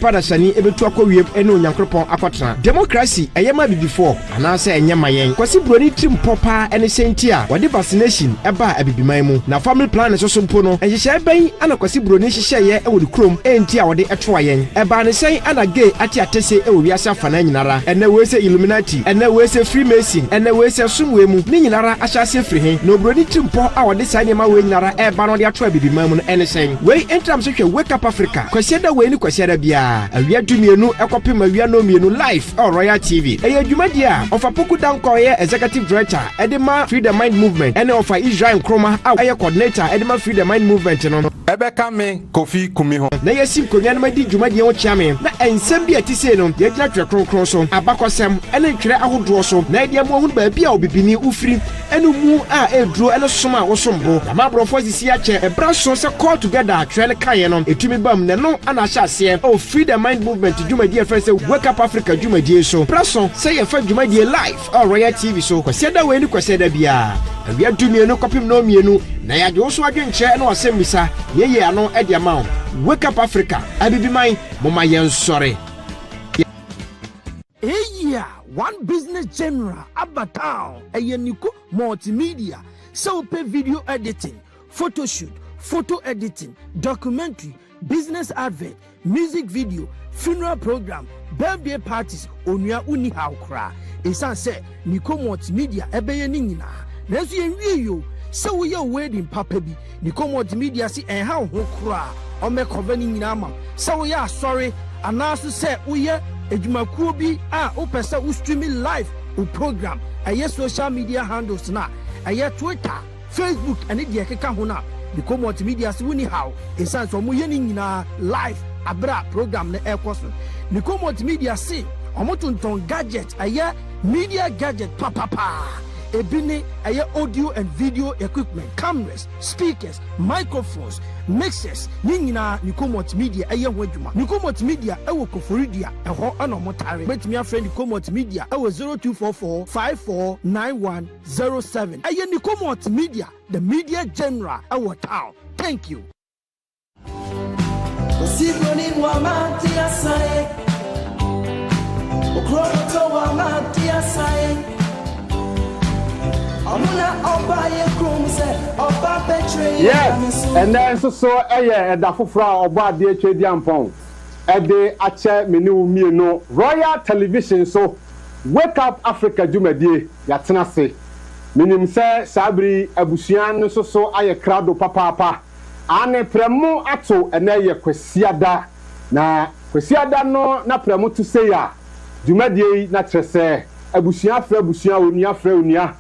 nipada sani ebetu akɔwiem ene onyankropɔn akɔtena democracy ɛyɛma bibifo anaasɛ ɛnyɛma yɛn kwasi broni trim popa ene sentia wɔde vaccination ɛba abibiman mu na family plan so mpo no ɛhyehyɛ bɛn ana kwasi broni hyehyɛyɛ ɛwɔ de krom enti a wɔde ɛtoa yɛn ɛba ne sɛn ana gay ate atese ɛwɔ wiase afana nyinara ɛnɛ wese illuminati ɛnɛ wese freemason ɛnɛ wese sumwe mu ne nyinara ahyase firi he no broni trim po a wɔde saa nyɛma we nyinara ɛba no de atoa abibiman mu no ɛne sɛn we entram so hwɛ wake up Africa kwasi da we ni kwasi da bia awia dumienu ɛkɔpem awia no mienu live on Royal TV ɛyɛ dwumadi a ɔfa poku danko yɛ executive director ɛdema free the mind movement ɛne ɔfa Israel Nkroma a ɛyɛ coordinator ɛdema free the mind movement no ɛbɛka me Kofi Kumi ho na yɛsim konya no madi dwumadi ho kyia me na ɛnsɛm bi atise no yɛgyina twerɛ kronkron so abakɔsɛm ɛne ntwerɛ ahodoɔ so na ɛdeɛ mo ho baabi a obibini ufiri ɛne mu a ɛduro ɛne som a wosombo na mabrɔfo sisi akyɛ ɛbra so sɛ call together atwerɛ ne kaeɛ no ɛtumi bam na no ana ahyɛ aseɛ o free the mind movement dwumadi ɛfɛ sɛ wake up Africa dwumadi so praso sɛ yɛfa dwumadi live on Royal TV so kwasi da we ni kwasi da bia awia dumienu kɔpem no mienu na yɛagye wo so adwenkyerɛ na wɔsɛm bisa yɛyɛ ano ɛde ama wo wake up Africa abibiman moma yɛn sɔre one business general Abatown Niko multimedia so pay video editing photo shoot photo editing documentary business advert music video funeral program birthday parties onua uni haukra esan say Niko multimedia ebeye ni nyina na so yenwie yo so we wedding papa bi Niko multimedia si en ha ho kra o me cover ni nyina ma so we sorry anaso say we edwumakuo bi a opesa u streaming live u program aye social media handles na aye Twitter Facebook and de keka ho na Niko multimedia si woni how esan so mo ye ni nyina live abra program na ekoso Niko multimedia si omotonton gadget aye media gadget papa ebine aye audio and video equipment cameras speakers microphones mixers ni nyina Niko multimedia aye ho adwuma Niko multimedia ewo koforidia eho ana motare betimi afre Niko multimedia ewo 0244 549107 aye Niko multimedia the media general ewo town. Thank you. Yes, and then so a dafufra or bad dear Chediampon. A day a chair menu me no Royal Television so wake up Africa Jumadi Yatanase. Minim say Sabri Abusian so I a crowd of papa. Ane premo ato and a kwesiada na kwesiada no na premo to say ya Jumadi na trese Abusia fra Busia unia fra unia.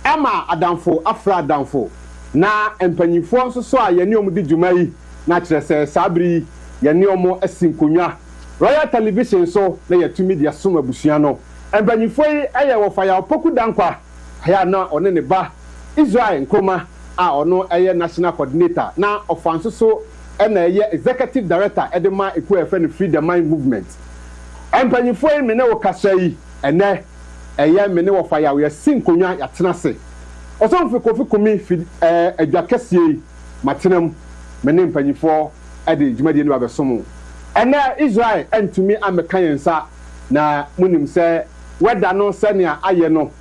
Emma adamfo afra adamfo na empanyifo nso so a yene omu di dwuma yi na kyerese sabri yene omu asinkonwa Royal Television so na yatumi dia som abusua no empanyifo yi eye wo fa ya opoku dankwa ya na one ne ba Israel Nkroma a ono eye national coordinator na ofanso so na eye executive director edema eku efe free the mind movement empanyifo yi me ne wo kasa yi ene eye me ne wo fa ya we sinkonwa ya tenase osonfo Kofi Kumi adwakesie matenam me ne mpanyifo ade dwumadi ne ba besomo ene Israel entumi ameka yensa na munim se weda no senia aye no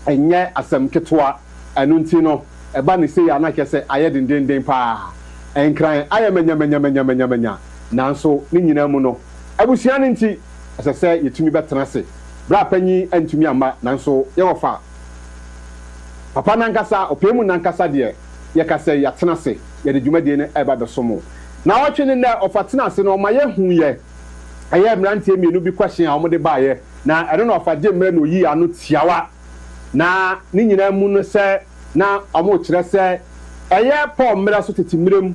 enye asem ketwa enu nti no eba ne se ya na kese aye dendenden pa enkran aye menya nanso ne nyina mu no abusia ne nti asese yetumi betenase bra panyi entumi ama nanso ye wofa papa nankasa opemu nankasa de ye kase ya tenase ye de dwumadi ne eba besomo na watwene na ofatenase no ma ye hu ye aye mrantie mienu bi kwahye a omode baaye na ere na ofaje mra no yi anu tiawa na ni nyina mu no se na omo kire se eye Paul mra so tetimrem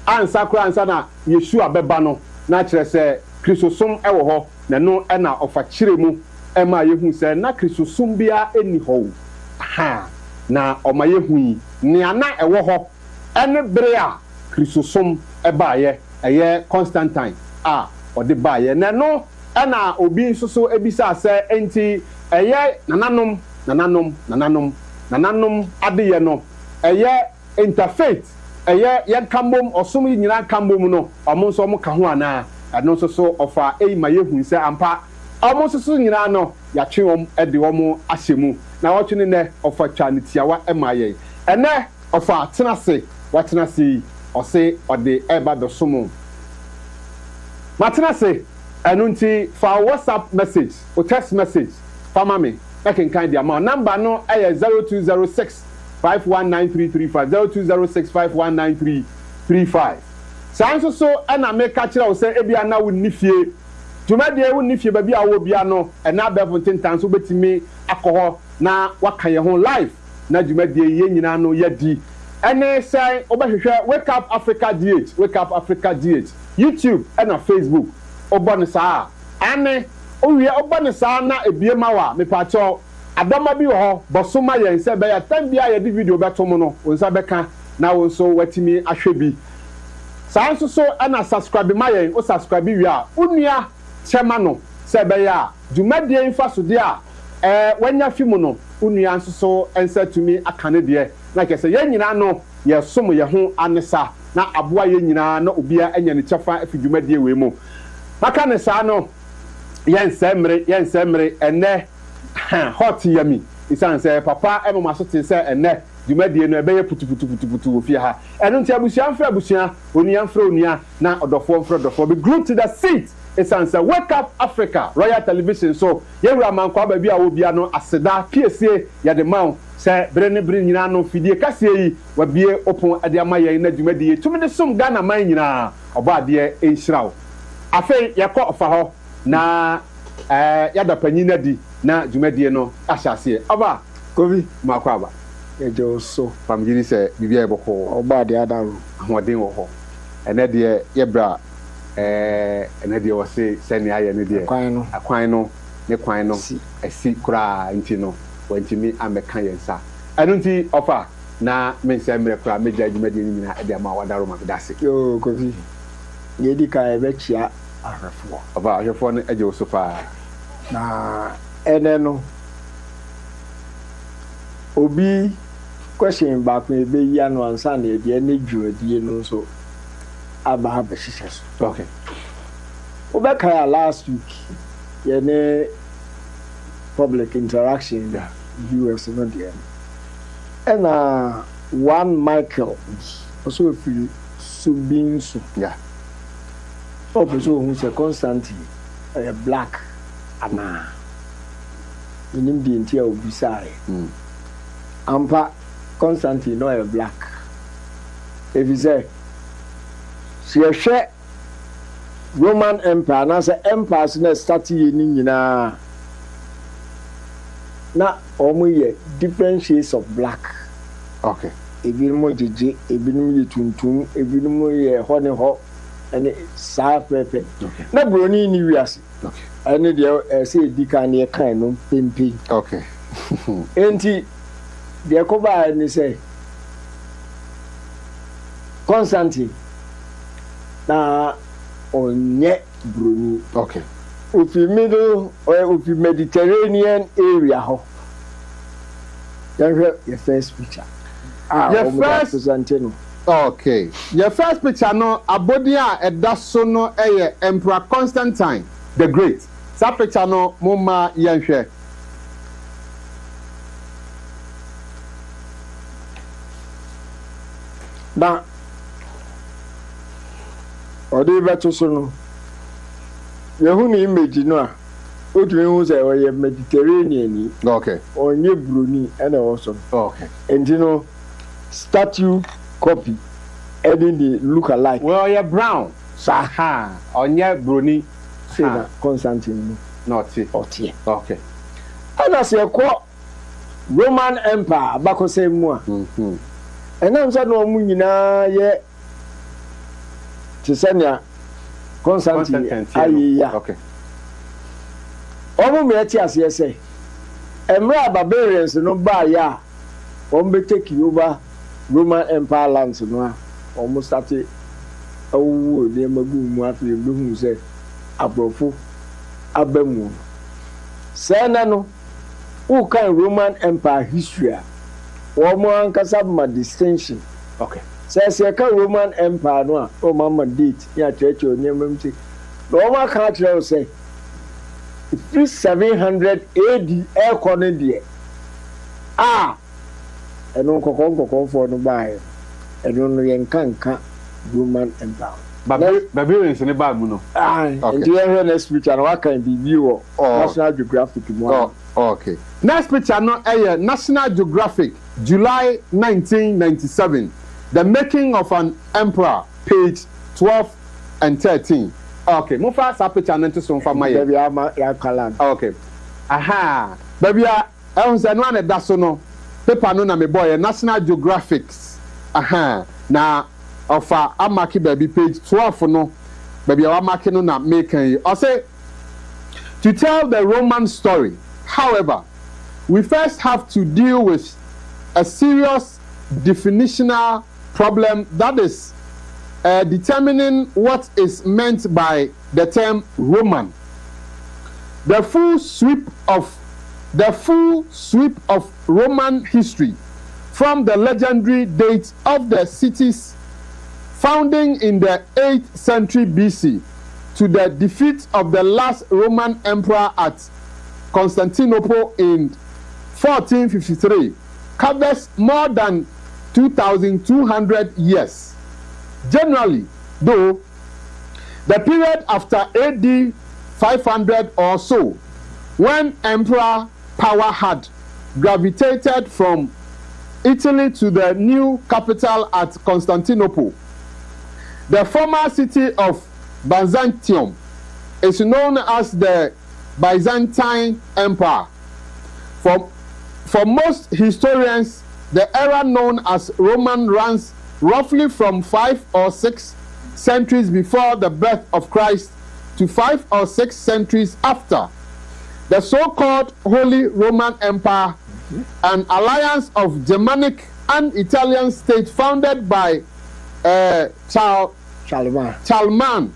ansa kura ansa na Yesu abeba no na kire se Kristosom ewo ho na no e na ofa kire mu e ma ye hu se na Kristosom bia eni ho ha na oma ye hu ni ana ewo ho ene bere a Kristosom e baaye eye Constantine a ode baaye na no e na obi nsoso ebisa se enti eye nananom adeye no eye interfaith eye ye kambom osom nyina kambom no omo nso omo ka ho ana ɛno nso so ɔfa ma yɛhu sɛ ampa ɔmo nso so nyinaa no yɛatwe wɔm de wɔn ahyɛ mu na wɔtwe ne nɛ ɔfa twa ne tiawa ma yɛn ɛnɛ ɔfa tena se watena se yi ɔse ɔde ɛba bɛsom matena se ɛno nti fa WhatsApp message o text message fama me ɛkenkan di ama number no ɛyɛ 0206 519335 0206 519335 saa nso so ɛna meka kyerɛ wo sɛ ebia na wo nifie dwumadie wo nifie baabi a wo bia no ɛna abɛfo ntentan so betimi akɔ hɔ na waka yɛ ho live na dwumadie yɛ nyinaa no yɛdi ɛne sɛ wobɛhwehwɛ wake up Africa DH YouTube ɛna Facebook ɔbɔ ne saa ane owie ɔbɔ ne saa na ebie ma wa mepatɔ adɔma bi wɔ hɔ bɔsoma yɛn sɛ bɛyɛ tan bia yɛde video bɛto mu no wo nsa bɛka na wo nso watimi ahwɛ bi saa nso so ɛna subscribe ma yɛn o subscribe wi a unua kyɛma no sɛ bɛyɛ a dwumadie mfa so de a wanya fi mu no unua nso so ɛnsa tumi aka ne deɛ na kɛsɛ yɛn nyinaa no yɛsom yɛ ho anesa na aboa yɛn nyinaa na obia anya ne kyɛfa afi dwumadie wei mu maka ne saa no yɛn sɛmre ɛnɛ hot yami isan sɛ papa ɛmoma so te sɛ ɛnɛ dwumadie no ɛbɛyɛ putuputuputu wɔ fie ha ɛno nti abusua mfrɛ abusua onua mfrɛ onua na ɔdɔfoɔ mfrɛ ɔdɔfoɔ be glued to the seat isan sɛ wake up Africa Royal Television so yɛwura mankwa baabi a wɔbia no aseda piesie yɛde ma wo sɛ bere ne bere nyinaa no fidie kaseɛ yi wabie opon ade ama yɛn na dwumadie tumi de som Ghana man nyinaa ɔbɔ adeɛ ɛnhyira wo afei yɛkɔ ɔfa hɔ na yada panyin na di na dwumadie no ahyɛ aseɛ aba kobi makɔ aba ejo so famgiri sɛ bibia ɛbɔkɔ ɔba de adaro ahoɔden wɔ hɔ ɛnɛ deɛ yɛbra ɛnɛ deɛ wɔse sɛnea ayɛ ne deɛ akwan no ne kwan no asi koraa nti no wɔntimi amɛka yɛn sa ɛno nti ɔfa na mensɛ mmerɛ koraa mɛgya dwumadie no nyinaa ɛde ama wadaro ma meda se yo kobi yɛdi ka ɛbɛkyia ahwɛfoɔ ɔba ahwɛfoɔ no agye wo so paa na ɛnɛ no obi question baako ɛbɛyi ano ansa na ɛdeɛ ne dwumadie no nso aba abɛhyehyɛ so okay wobɛkae last week yɛne public interaction US no deɛ ɛna one Michael ɔso ɛfiri subin so ɔpɛ sɛ ɔhu sɛ Constantine ɛyɛ black anaa menim deɛ nti a obisaeɛ ampa Constantine no ɛyɛ black ɛfiri sɛ yɛhwɛ Roman Empire anaasɛ empires na start yɛ ni nyinaa na ɔmo yɛ different shades of black okay ebinom gyegye ebinom yɛ tuntum ebinom yɛ hɔ ne hɔ ɛne saa pɛpɛ na buroni ni wiase okay ɛne deɛ ɛsɛ edi kan ne kan no pempe okay enti deɛ kɔbaa ne sɛ Constantine na onye buroni okay ofi middle or ofi Mediterranean area ho your first picture your first presentino okay your first picture no abodi a ɛda so no ɛyɛ Emperor Constantine the Great sa picture no moma yɛnhwɛ na ɔde bɛto so no yehu ni image no a otumi hu sɛ ɔyɛ Mediterranean ni okay onye broni ɛna ɔso okay enti no statue copy any the look alike well you're brown saha onye broni say na Constantine no otie okay ana sɛ kɔ Roman Empire abakɔsɛ mu a ɛnam sɛ no mu nyinaa yɛ tisania Constantine ayi ya okay ɔmo me ti ase sɛ emra barbarians no ba ya ɔmo take over Roman Empire lands no a ɔmo start awu ne magu mu afi ebehu sɛ abrofo abamu sɛ na no who can Roman Empire history a ɔmo ankasa ma distinction okay sɛ ka Roman Empire no a ɔmo ma date ya church onye mamti No one can't tell say. If 700 AD air corner ah, and no cocoa for no buy, and only can Roman Empire. Barbarians in the Bible, no. And the other next picture, what can be view National Geographic. Okay. Next picture, no, National Geographic, July 1997. The making of an emperor, page 12 and 13. Okay, mo fa sa picture nante so fa maye. Baby ama ya kalan. Okay. Aha. Baby a say no na da so no. Paper no na me boy National Geographics. Aha. Na ofa amaki baby page 12 no. Baby a amaki no na make I say to tell the Roman story. However, we first have to deal with a serious definitional problem, that is determining what is meant by the term Roman. The full sweep of Roman history, from the legendary date of the city's founding in the 8th century BC to the defeat of the last Roman emperor at Constantinople in 1453, covers more than 2,200 years. Generally, though, the period after AD 500 or so, when emperor power had gravitated from Italy to the new capital at Constantinople, the former city of Byzantium is known as the Byzantine Empire. For most historians, the era known as Roman runs roughly from 5 or 6 centuries before the birth of Christ to 5 or 6 centuries after. The so-called Holy Roman Empire, an alliance of Germanic and Italian states founded by Charlemagne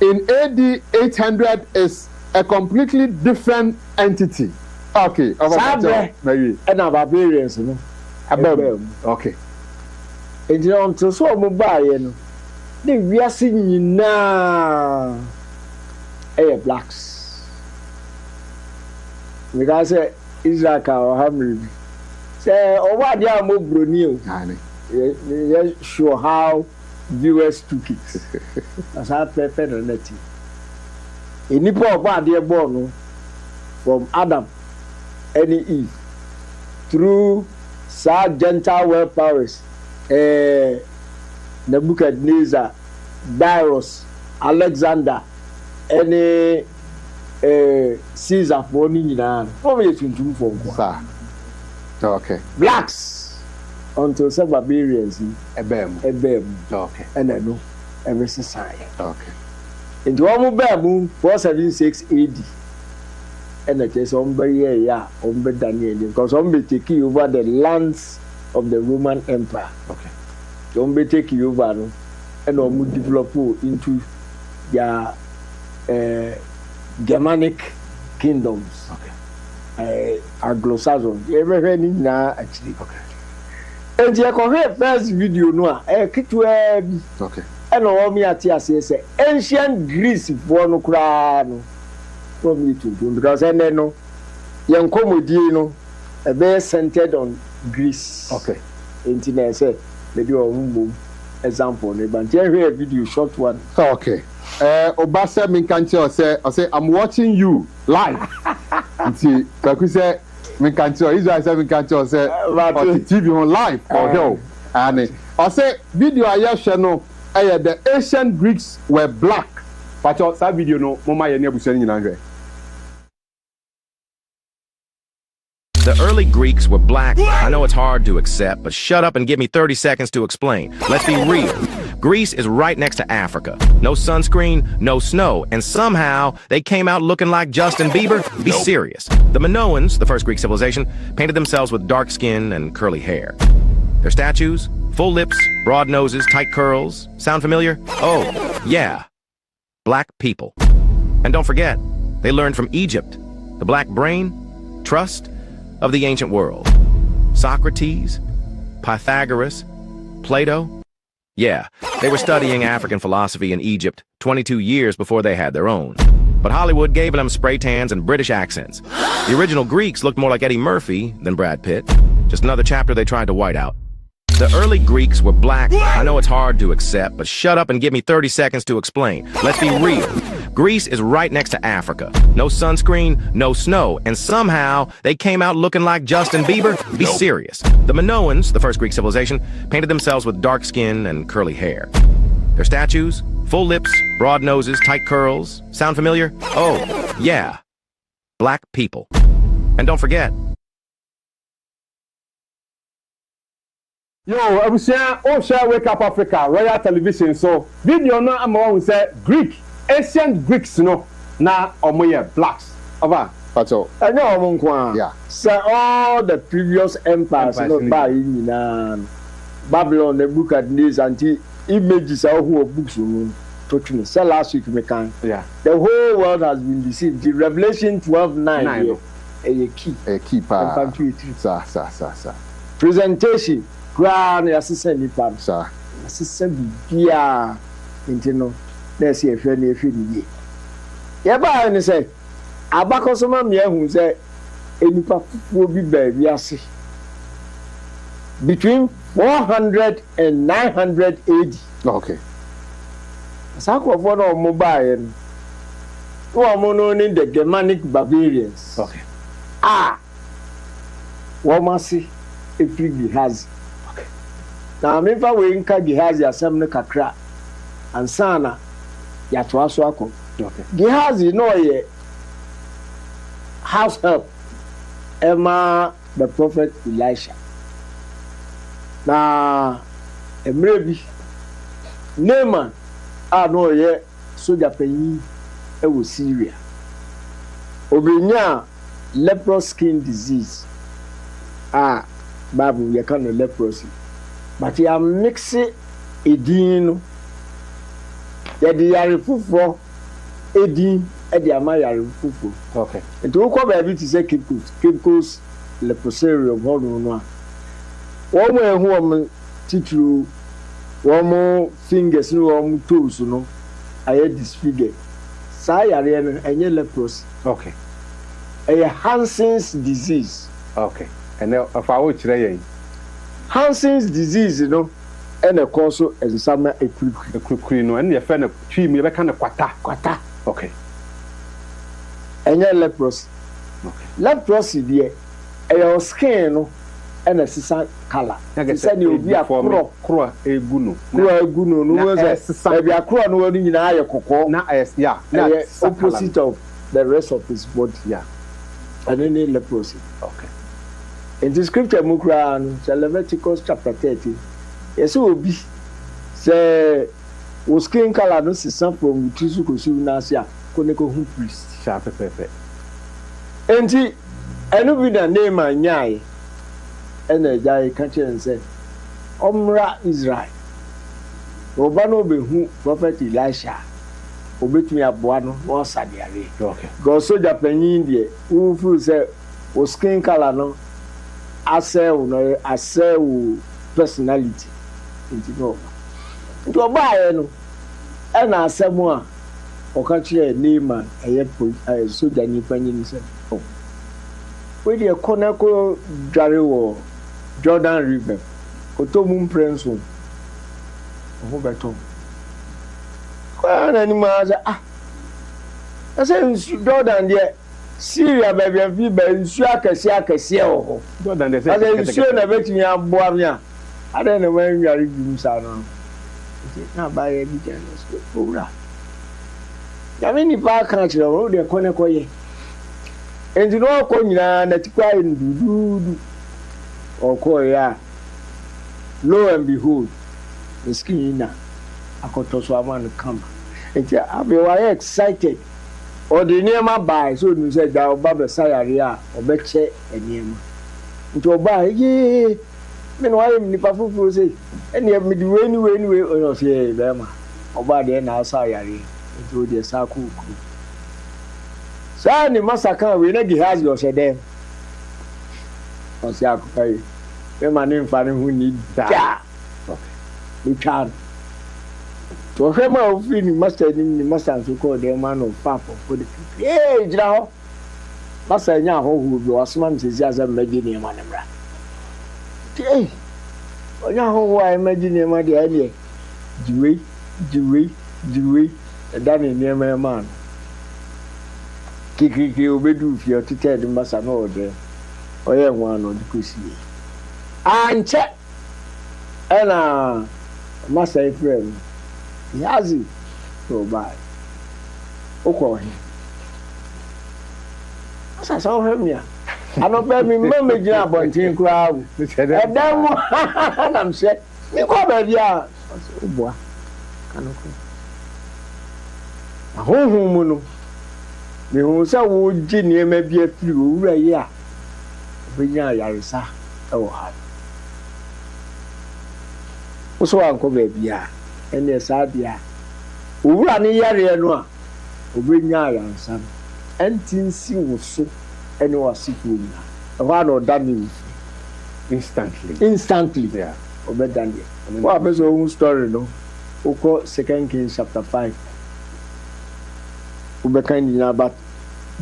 in AD 800, is a completely different entity. Okay, and our barbarians, no. Okay. And you know, to so mobile, we are seeing now blacks. Because Israel or Hamri say, oh, what they are more brunio. Show how viewers took it. As I prefer the netting. In Nipo, what they are born from Adam and Eve through Gentile world powers, Nebuchadnezzar, Darius, Alexander, any Caesar for Nina. Okay. Blacks until some barbarians, a bam. Okay. And I know every society. Okay. Into one babu 476 AD. And it is on Daniel, because on be taking over the lands of the Roman Empire. Okay. Don't be taking over and on develop into their Germanic kingdoms. Okay. Anglo-Saxon. Everything now actually. Okay. And you can first video no okay. And all me at say ancient Greece for no crown. From me to do because I know young comedy a very centered on Greece. Okay. Internet say maybe a example, but here a video short one. Okay. Obasa Minkanti say I'm watching you live. See, like say Minkanti Israel say Minkanti say TV on live or hell. And I say video I share no the ancient Greeks were black. But that video no mama ye nebu seni nyina. The early Greeks were black. I know it's hard to accept, but shut up and give me 30 seconds to explain. Let's be real. Greece is right next to Africa. No sunscreen, no snow, and somehow they came out looking like Justin Bieber? Be serious. The Minoans, the first Greek civilization, painted themselves with dark skin and curly hair. Their statues, full lips, broad noses, tight curls. Sound familiar? Oh, yeah. Black people. And don't forget, they learned from Egypt. The black brain, trust, of the ancient world. Socrates, Pythagoras, Plato, Yeah, they were studying African philosophy in Egypt 22 years before they had their own. But Hollywood gave them spray tans and British accents. The original Greeks looked more like Eddie Murphy than Brad Pitt. Just another chapter they tried to white out. The early Greeks were black. I know it's hard to accept, but shut up and give me 30 seconds to explain. Let's be real. Greece is right next to Africa. No sunscreen, no snow, and somehow they came out looking like Justin Bieber? Be serious. The Minoans, the first Greek civilization, painted themselves with dark skin and curly hair. Their statues? Full lips, broad noses, tight curls. Sound familiar? Oh, yeah. Black people. And don't forget, Yo, Abusia, share Wake Up Africa, Royal Television. So, video no I'm one say Greek, ancient Greeks no na omoye blacks. Over. Pato. I know omonkwa. Yeah. So all the previous empires no by in Babylon, Nebuchadnezzar anti images of who books to say last week me can. Yeah. The whole world has been deceived. The Revelation 12:9 a key. A keeper. Sir. Presentation. Grand assistant nipa sir assistant bia intino na se ehwe na ehwe ni ye ba ni say abakosoma me ehun say enipa fufuo bi ba bi ase between 400 and 900 AD. Okay. Sakofo no mo ba ye no mo no ni the Germanic barbarians. Okay. Wo masi efiri has. Na mefa we nka Gehazi asem ne kakra ansana ya to aso akọ. Okay. Gehazi no ye house help Emma the prophet Elisha. Na emrebi Naaman no ye soldier panyin e wo Syria. Obinya leprous skin disease. Bible ye kan leprosy. But you are mixing edin the yare fufuro edin e de ama yare fufuro. Okay. And to come baby to say Kipkos leprosarium hono no a wo mo ehu om titru wo mo fingers no wo mo toes no aye disfigure sa yare no enye leprosy. Okay. A Hansen's disease. Okay. And now if I wo kire yen Hansen's disease, and a also as summer a quick no, and your friend of tree me kind of quata. Okay. And your leprosy. Okay. Leprosy, dear, a skin and a season color. I said you'll be a crow a guno. No, maybe a crow no one in a cocoa. Now, yeah, opposite of the rest of his body. Yeah. And then leprosy. Okay. In the scripture, Mukran, Leviticus chapter 30, yes, will be say, was skin color, no, some from Tisuku Nasia, Koneko priest. Sharp, perfect. And he, I know with a name, my nyai, and a jai country and said, Omra Israel, Obano be who prophet Elisha, obey me a buano, or Sadiari. Okay. Go so Japan, who say, was skin color, no. Asel personality into no. Into a buy no. And as someone or catch a name man, a soldier Nipanin said, oh, with your Conaco Jari Jordan River, Otomum Prince, Roberto. Well, animals, I said, Jordan, yet. Syria baby and fever nsu akese o Jordan dey say nsu na betimi aboa me a ada na wan nware dum sa no na ba ye bi jan so ora ya me ni pa kan kire o de kone koye enti no ko nyina na tikwa ndududu o ko ya lo and behold the skin na akotoso aman come enti abi wa excited or the name by so you said that Baba Sayaria or Beche and Yema. Into a buy, ye, then why Nipa Fufu say, and you have me do anyway, or not say, Bama, or by the end now Sayari, into the Saku. Sani Masaka, we never has your said or Saku. My name for who need that. Okay. You can. to hwe ma ofri ni master ni master so call the man of papa for the jira ho master nya ho hu bi wasoma msezi aza magi ni ma ne mra onya ho wa magi ni ma de ani jiwe dani ni ma man kikiki obedu fi otite de master no ode oye nwa no de kosi anche ena master friend yazi so bad okwo he asa so hemia ano be mi mama gina bontin kura awu edam na mse mi ko ba bia oboa kanoko ahonhon mu no mi hu se wo gi niema bia firi owura yi a obenya yaresa e wo ha so anko ba bia ene sadia owura ne yare no a obenya yaresa entinsi wo so ene wasifu nya wa no dani instantly yeah obedani wa beso own story no oko 2 Kings chapter 5 ubekan ni about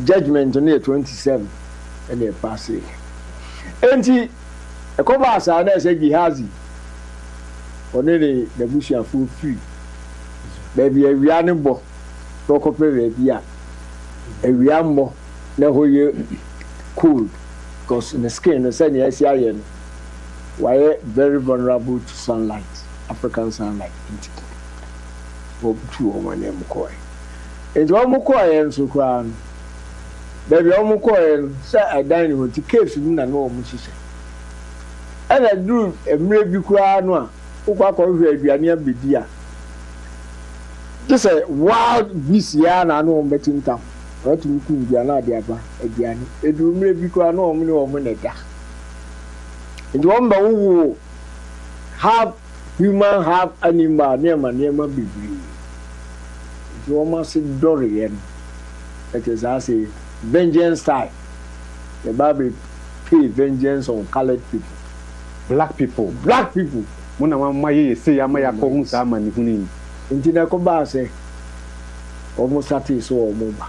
judgment on 27 ene pass enti ekoba asa na ese Gehazi onere the bushia full free baby awia ne bo to ko pe baby a awia mo na hoye cool because the skin is any iron why very vulnerable to sunlight, African sunlight. Go to one name koi. It's one more and so crown. Baby, one more say I dine with the caves in the normal system. And I do a maybe crown. Uka call you a near Bidia. Just a wild beast yarn I know betting town. What we could be another again. It will maybe crown no minute. And one who have human, have animal, near be. You almost see Dorian. That is, I say, vengeance time. The Bible pay vengeance on colored people. Black people. When I say, I may have come Saman. Inti na koba se almost satisfied so omoba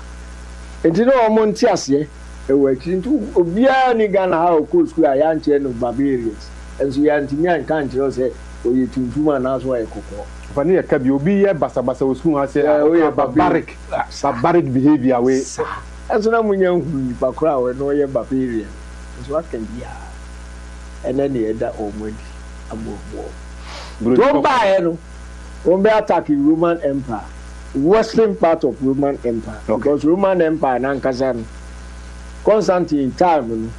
inti no omonti ase e wa kintu obia ni Ghana ha o school aya nche no barbarians enso ya ntimi an kan kire se oye tuntuma na so e kokko fa ne ka bi obi ye basabasa o school ha se barbaric behavior we enso na munya hu pa kra we no ye barbarian enso what can be ene ne eda omodi amobo don't buy no when they attack the Roman Empire, western part of Roman Empire, okay. Because Roman Empire nankasa Constantine time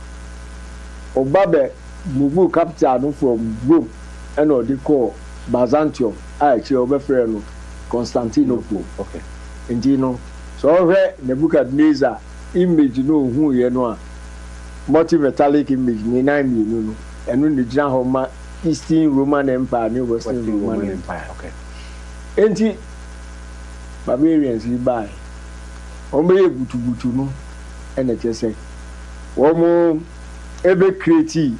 Obabe move capital from Rome and or they call Byzantium. Actually, Obe Constantinople. Okay. And you know, so here Nebuchadnezzar image who you know, multi-metallic image ni 9 million, and when the John Eastern Roman Empire, New Western Roman Empire. Okay. Enti barbarians li buy ombe butu no ene chese wo mo ebe create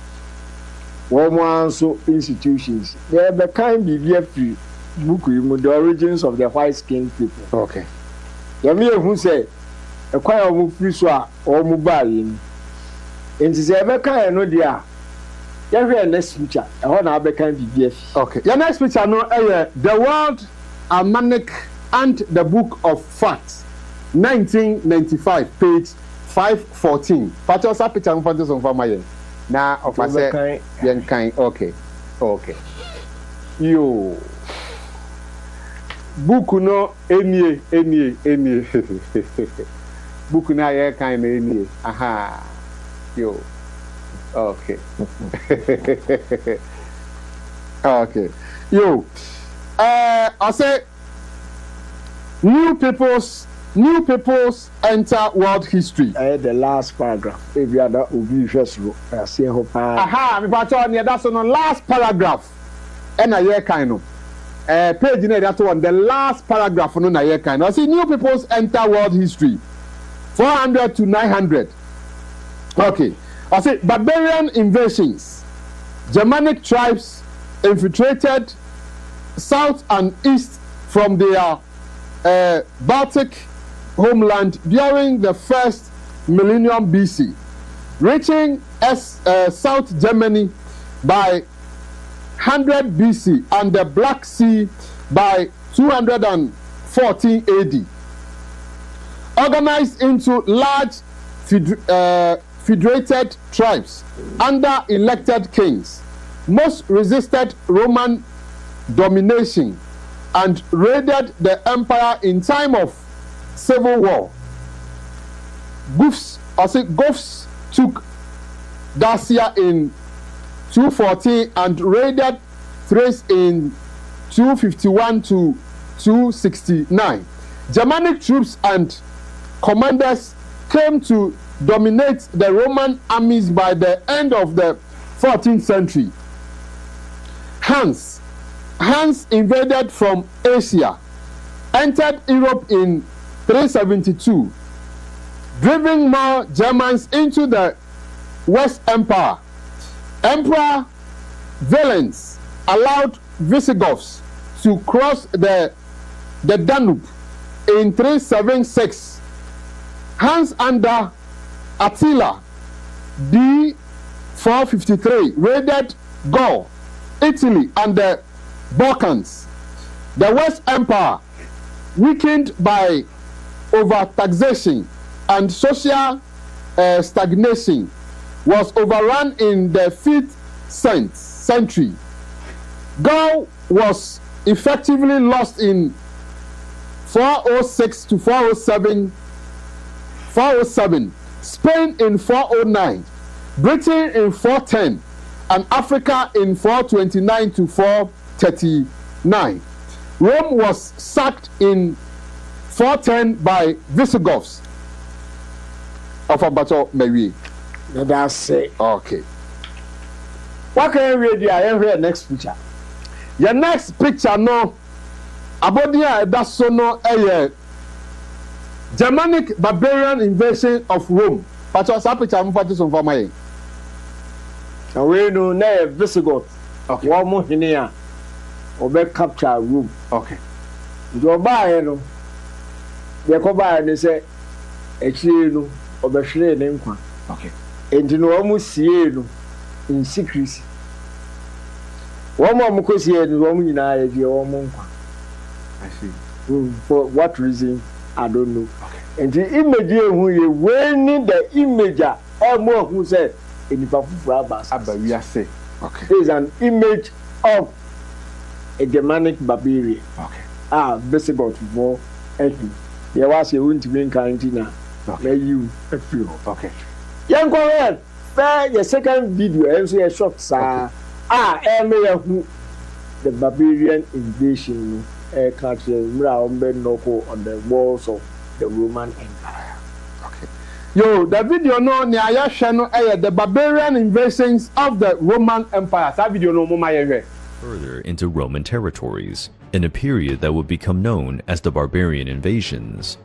wo mo anso institutions they be kind be free book you the origins of the white skinned people. Okay. Ya me ehun say e kwa o mo free so a o mo buy ni enti say ebe kind no dia ya hwe next picture e ho na be kind be free. Okay. Your next picture no the world Almanac and the Book of Facts, 1995, page 514. Pato sa picture mfanto so mfama yen. Na ofase yen kan. Okay. Yo. Book no emie. Book na ye kan na emie. Aha. Yo. Okay. Okay. Yo. I say new peoples enter world history. The last paragraph. If you are that obi first row, I say ho pa. Aha, me pato near that's on the last paragraph. And a year kind of page near that one, the last paragraph on a year kind. I say new peoples enter world history. 400 to 900. Okay. I say barbarian invasions. Germanic tribes infiltrated South and East from their Baltic homeland during the first millennium BC, reaching South Germany by 100 BC and the Black Sea by 214 AD. Organized into large federated tribes under elected kings, most resisted Roman domination and raided the empire in time of civil war. Goths took Dacia in 214 and raided Thrace in 251 to 269. Germanic troops and commanders came to dominate the Roman armies by the end of the 14th century. Hans invaded from Asia, entered Europe in 372, driving more Germans into the West Empire. Emperor Valens allowed Visigoths to cross the Danube in 376. Hans under Attila D. 453 raided Gaul, Italy, and the Balkans. The West Empire, weakened by overtaxation and social stagnation, was overrun in the 5th century. Gaul was effectively lost in 406 to 407, Spain in 409, Britain in 410, and Africa in 429 to 439. Rome was sacked in 410 by Visigoths of Abato Mary. That's it. Okay. What can we read here? Next picture. Your next picture, no. Abodia, that's so no. Germanic barbarian invasion of Rome. But what's that picture? I'm fighting some for my. And we know now Visigoth. Okay. One more here. Obe capture Rome. Okay. You buy no. They come by and they say, "Actually no, obe share them kwa." Okay. And you know almost see no in secrecy. One more because here no one in our area one more. I see. For what reason? I don't know. Okay. And the image who you winning the image more who said in the okay. Is an image of a Germanic barbarian. Okay. Visigoth more ethnic. There was a wouldn't be in quarantine. Okay. You feel. Okay. Young Korean, the second video, and say a short sir. The barbarian invasion. Country on the walls of the Roman Empire. Okay. Yo, the video no ni channel the barbarian invasions of the Roman Empire. That video no Further into Roman territories, in a period that would become known as the barbarian invasions.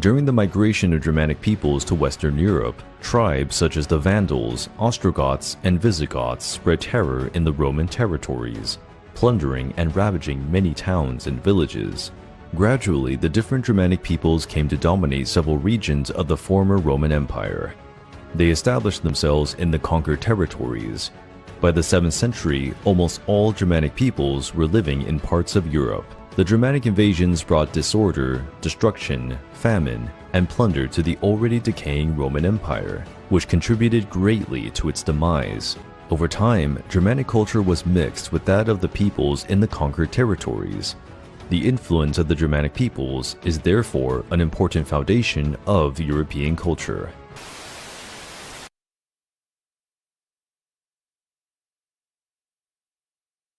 During the migration of Germanic peoples to Western Europe, tribes such as the Vandals, Ostrogoths, and Visigoths spread terror in the Roman territories, plundering and ravaging many towns and villages. Gradually, the different Germanic peoples came to dominate several regions of the former Roman Empire. They established themselves in the conquered territories. By the 7th century, almost all Germanic peoples were living in parts of Europe. The Germanic invasions brought disorder, destruction, famine, and plunder to the already decaying Roman Empire, which contributed greatly to its demise. Over time, Germanic culture was mixed with that of the peoples in the conquered territories. The influence of the Germanic peoples is therefore an important foundation of European culture.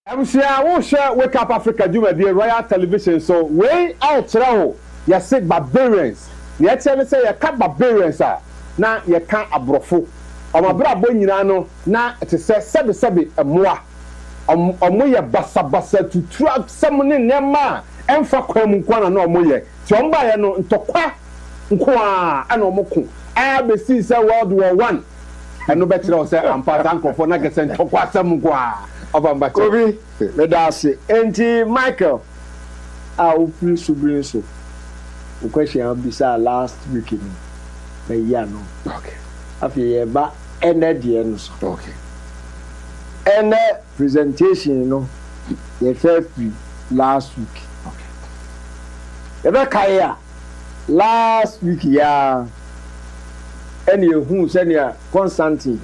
I'm sure Wake Up Africa Juma the Royal Television. So way out travel, you say barbarians. You tell say you can't barbarians now you can't abrofo. Omabra bo nyina no na te se sebe emoa omoye basa tutu asem ne nema emfa kwam nkwana na omoye ti omba ye no ntokwa nko a na omoko abesi se World War 1 eno betre o se ampa tankofo na gese ntokwa asem nko a obamba Kobi medase enti Michael wofiri subrin so the question bisa last week no na year no Okay. after ye ba energy no so Okay. and presentation no ye first last week okay ebe kai last week ya and you who send ya Constantine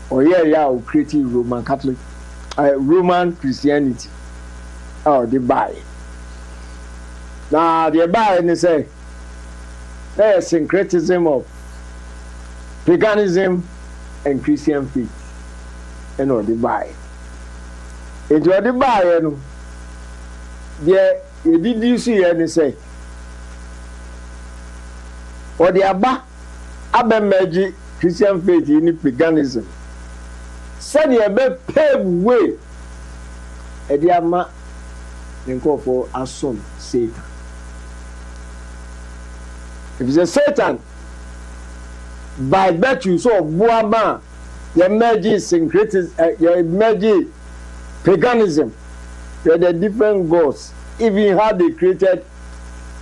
or yeah o create Roman Catholic Roman Christianity oh the buy now the buy and say there's syncretism of paganism and Christian faith and all the buy it was the buy no there you did you see and say or the abemaji Christian faith in paganism said you be pave way e dey ama nko for asom Satan if it's a Satan by virtue so buama your magic syncretism your magic paganism there are different gods even how they created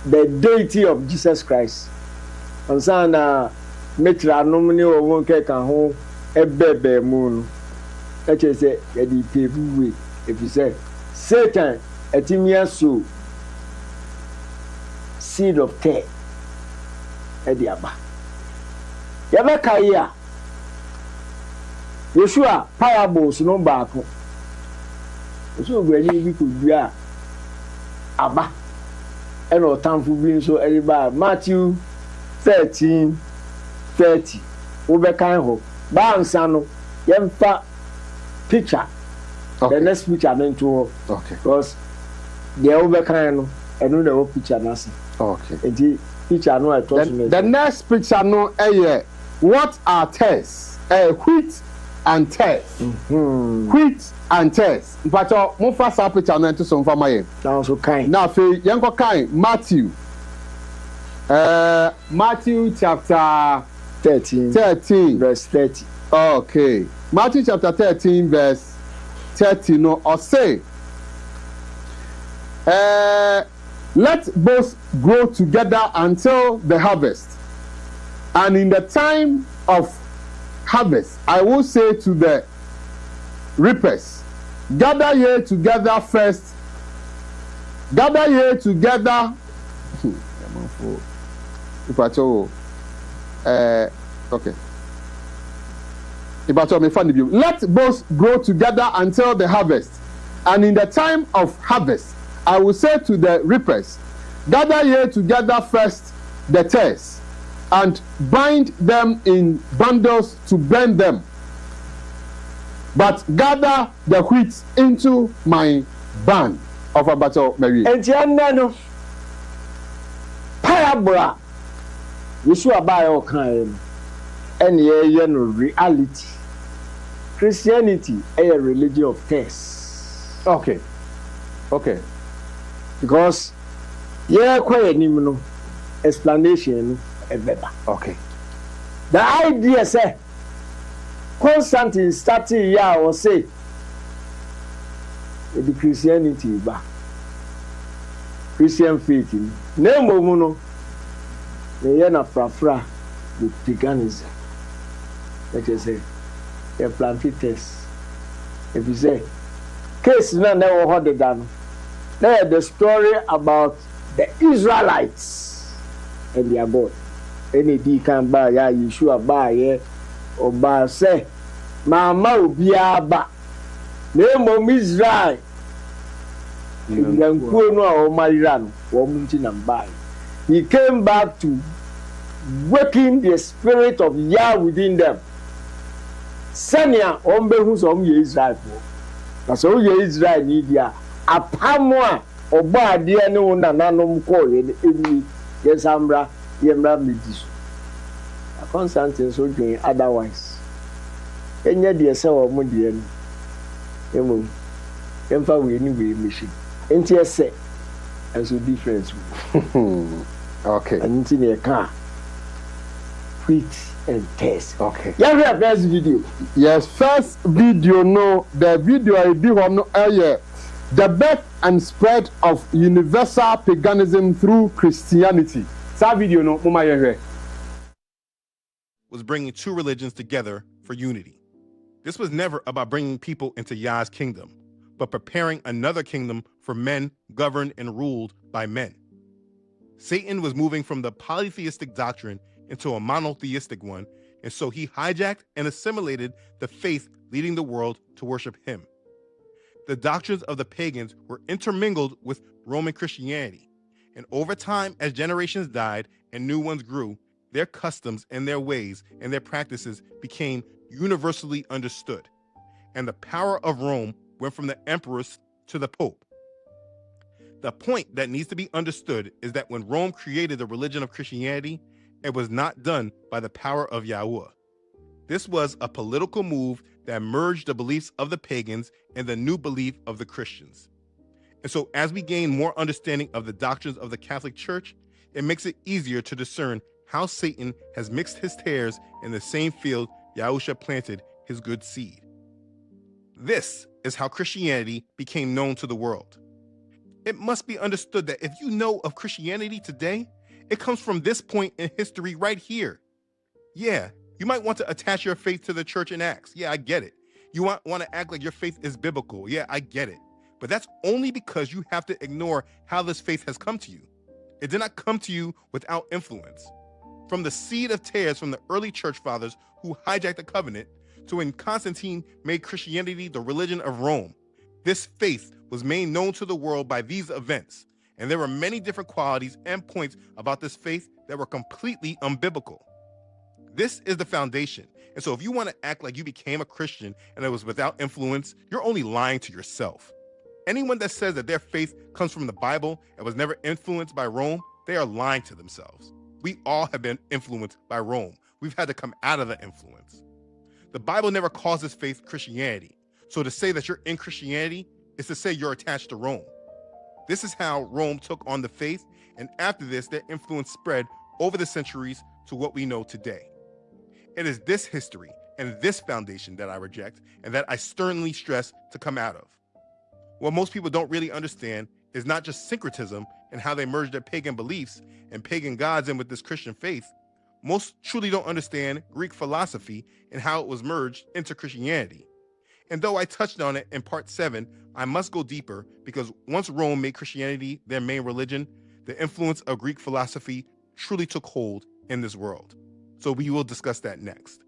the deity of Jesus Christonsana metra nomini o won ke kan ho ebebe mu no e che say e di pave way if you say Satan etimia so seed of tear e di aba ya be kai a Yeshua parables no baako so gwani bi ko dua aba e no tamfo bi so e ba Matthew 13:30 wo be kan ho ba ansa no yemfa picture okay. The next picture no to Okay. because the wo be kan no eno na wo picture na se Okay. enti picture no I told you The next picture no what are tares? Wheat and tares. Wheat and tares. But mo fa sa picture no into some farmer. now so kind Now fe yenko kan Matthew. Matthew chapter 13 verse 30 Okay. Matthew chapter 13 verse 30 no or say let both grow together until the harvest. And in the time of harvest, I will say to the reapers, gather ye together first. Gather ye together. Okay. Let both grow together until the harvest. And in the time of harvest, I will say to the reapers, gather ye together first the tares, and bind them in bundles to burn them. But gather the wheat into my barn of a battle, Mary. no parabla Yeshua buy all kind and ye no reality Christianity a religion of tests. Okay. Because yeah quite no explanation better. Okay. The idea say Constantine starting here or say the Christianity ba Christian faith name mu no ye na frafra the paganism let us say the plantites if you say case na never heard the dan there the story about the Israelites and their God any di kan ba ya Yeshua ba ye oba say mama obi aba name Israel nkuo no a o marira no wo munti na mba he came back to waking the spirit of Yah within them senia ombehu so ye Israel na so ye Israel ni dia apamo a oba ade ne wo nananom ko ye eni ye samra ye mra medis a Constantine so dwen otherwise enye de se wo mo de no emo emfa we ni we mission enti ese and so difference Okay. and enti ne ka wheat and taste. Okay. Yeah, we have first video. Yes, first video no, the video I do no the birth and spread of universal paganism through Christianity. That video no mama yehe was bringing two religions together for unity. This was never about bringing people into Yah's kingdom, but preparing another kingdom for men governed and ruled by men. Satan was moving from the polytheistic doctrine into a monotheistic one, and so he hijacked and assimilated the faith leading the world to worship him. The doctrines of the pagans were intermingled with Roman Christianity, and over time, as generations died and new ones grew, their customs and their ways and their practices became universally understood, and the power of Rome went from the emperors to the pope. The point that needs to be understood is that when Rome created the religion of Christianity, it was not done by the power of Yahweh. This was a political move that merged the beliefs of the pagans and the new belief of the Christians. And so as we gain more understanding of the doctrines of the Catholic Church, it makes it easier to discern how Satan has mixed his tares in the same field Yahusha planted his good seed. This is how Christianity became known to the world. It must be understood that if you know of Christianity today, it comes from this point in history right here. Yeah, you might want to attach your faith to the church in Acts. Yeah, I get it. You want to act like your faith is biblical. Yeah, I get it. But that's only because you have to ignore how this faith has come to you. It did not come to you without influence. From the seed of tares from the early church fathers who hijacked the covenant to when Constantine made Christianity the religion of Rome, this faith was made known to the world by these events. And there were many different qualities and points about this faith that were completely unbiblical. This is the foundation. And so if you want to act like you became a Christian and it was without influence, you're only lying to yourself. Anyone that says that their faith comes from the Bible and was never influenced by Rome, they are lying to themselves. We all have been influenced by Rome. We've had to come out of the influence. The Bible never calls this faith Christianity. So to say that you're in Christianity is to say you're attached to Rome. This is how Rome took on the faith, and after this, their influence spread over the centuries to what we know today. It is this history and this foundation that I reject and that I sternly stress to come out of. What most people don't really understand is not just syncretism and how they merge their pagan beliefs and pagan gods in with this Christian faith. Most truly don't understand Greek philosophy and how it was merged into Christianity. And though I touched on it in part 7, I must go deeper because once Rome made Christianity their main religion, the influence of Greek philosophy truly took hold in this world. So we will discuss that next.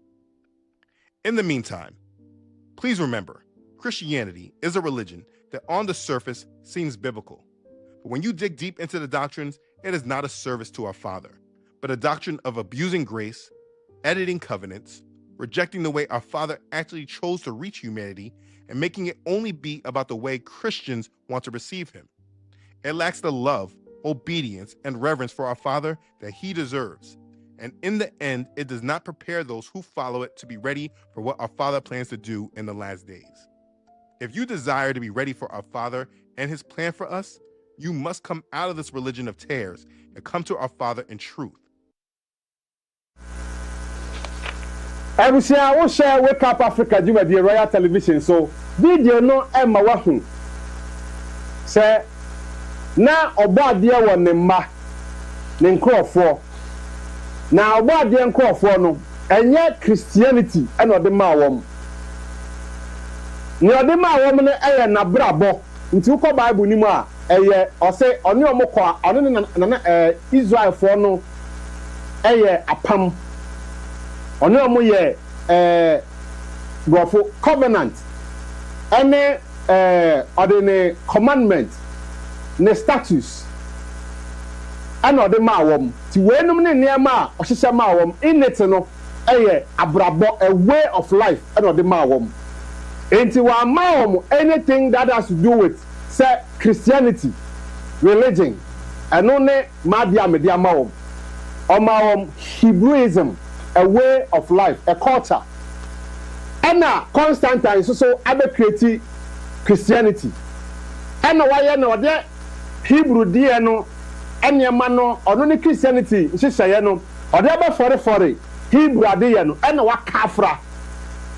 In the meantime, please remember, Christianity is a religion that on the surface seems biblical. But when you dig deep into the doctrines, it is not a service to our Father, but a doctrine of abusing grace, editing covenants, rejecting the way our Father actually chose to reach humanity, and making it only be about the way Christians want to receive him. It lacks the love, obedience, and reverence for our Father that he deserves. And in the end, it does not prepare those who follow it to be ready for what our Father plans to do in the last days. If you desire to be ready for our Father and his plan for us, you must come out of this religion of tares and come to our Father in truth. Abusia wo share Wake Up Africa Jumadi Royal Television so video no Emma wahu say na obade wo ne mma ne nkrofo na obade nkrofo no enye Christianity and ode ma wom ni ode ma wom no eye na brabo nti uko Bible ni mu a eye ose oni omukọ oni na Israel fo no eye apam oni omo ye gofo covenant ene ordinary commandment ne status ana ode ma wom ti wenum ne niam a ohihye ma wom init no eye abrabo a way of life ana ode ma wom enti wa ma wom anything that has to do with say Christianity religion eno ne ma dia me dia ma wom o ma wom Hebrewism a way of life, a culture. And now Constantine so abe create Christianity. And now why no there Hebrew dia no enyema no ono ne Christianity nhyehyɛ no ode aba fore Hebrew dia no and wa kafra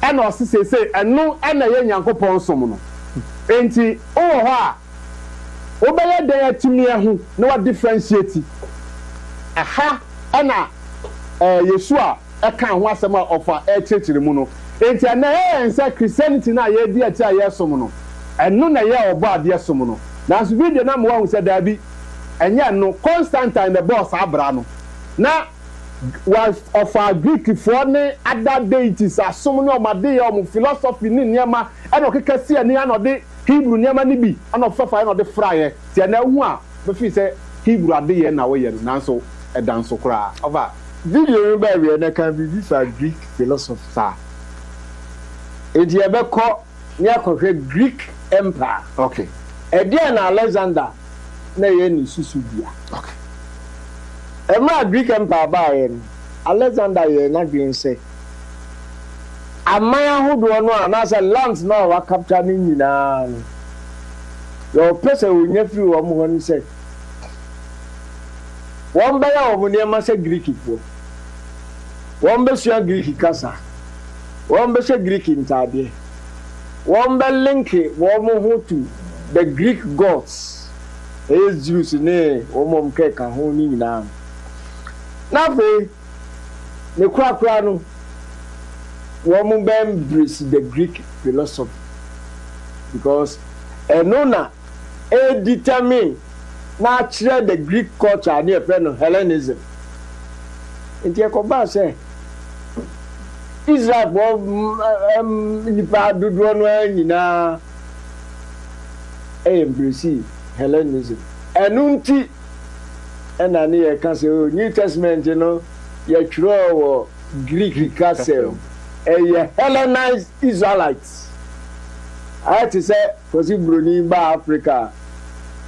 and o sese eno and ye Nyankopɔn som no enti oh ha obeye dey atimi ehu na wa differentiate aha ana Yesu a eka ho asem a ofa church mu no enti na ense Christianity na ye di ati aye som no eno na ye obo ade som no na so video na mo hu se da bi enye no Constantine the boss abra no na was of our Greek for ne other deities asom no omade ye om philosophy ni niema e no kekasi ani ano de Hebrew niema ni bi ano fafa no de fraye ti na hu a be fi se Hebrew ade ye na wo ye no nanso e dan so kra over video you buy we na can be this are Greek philosophers. Edi ebeko ni akohwe Greek empire. Okay. Edi na Alexander na ye ni susu bia. Okay. Emma Greek empire ba ye no. Alexander ye na dwen say amaya hodo no anasa lands na wa capture ni nyina no. Your person will nya free wo mo ni say one be ya wo niema say Greek fo. One be sua Greek kasa. One be say Greek intade. One be link wo mo ho to the Greek gods. Es Zeus ne wo mo mke ka ho ni nyina. Na fe ne kura no wo mo be embrace the Greek philosophy because enona e determine natural the Greek culture near Hellenism. Inti ekoba say Israel nipa dodo no nyina embrace Hellenism. Enunti ena ne ye ka say New Testament no ye twro wo Greek castle ye Hellenized Israelites. I had to say because Bruni ba Africa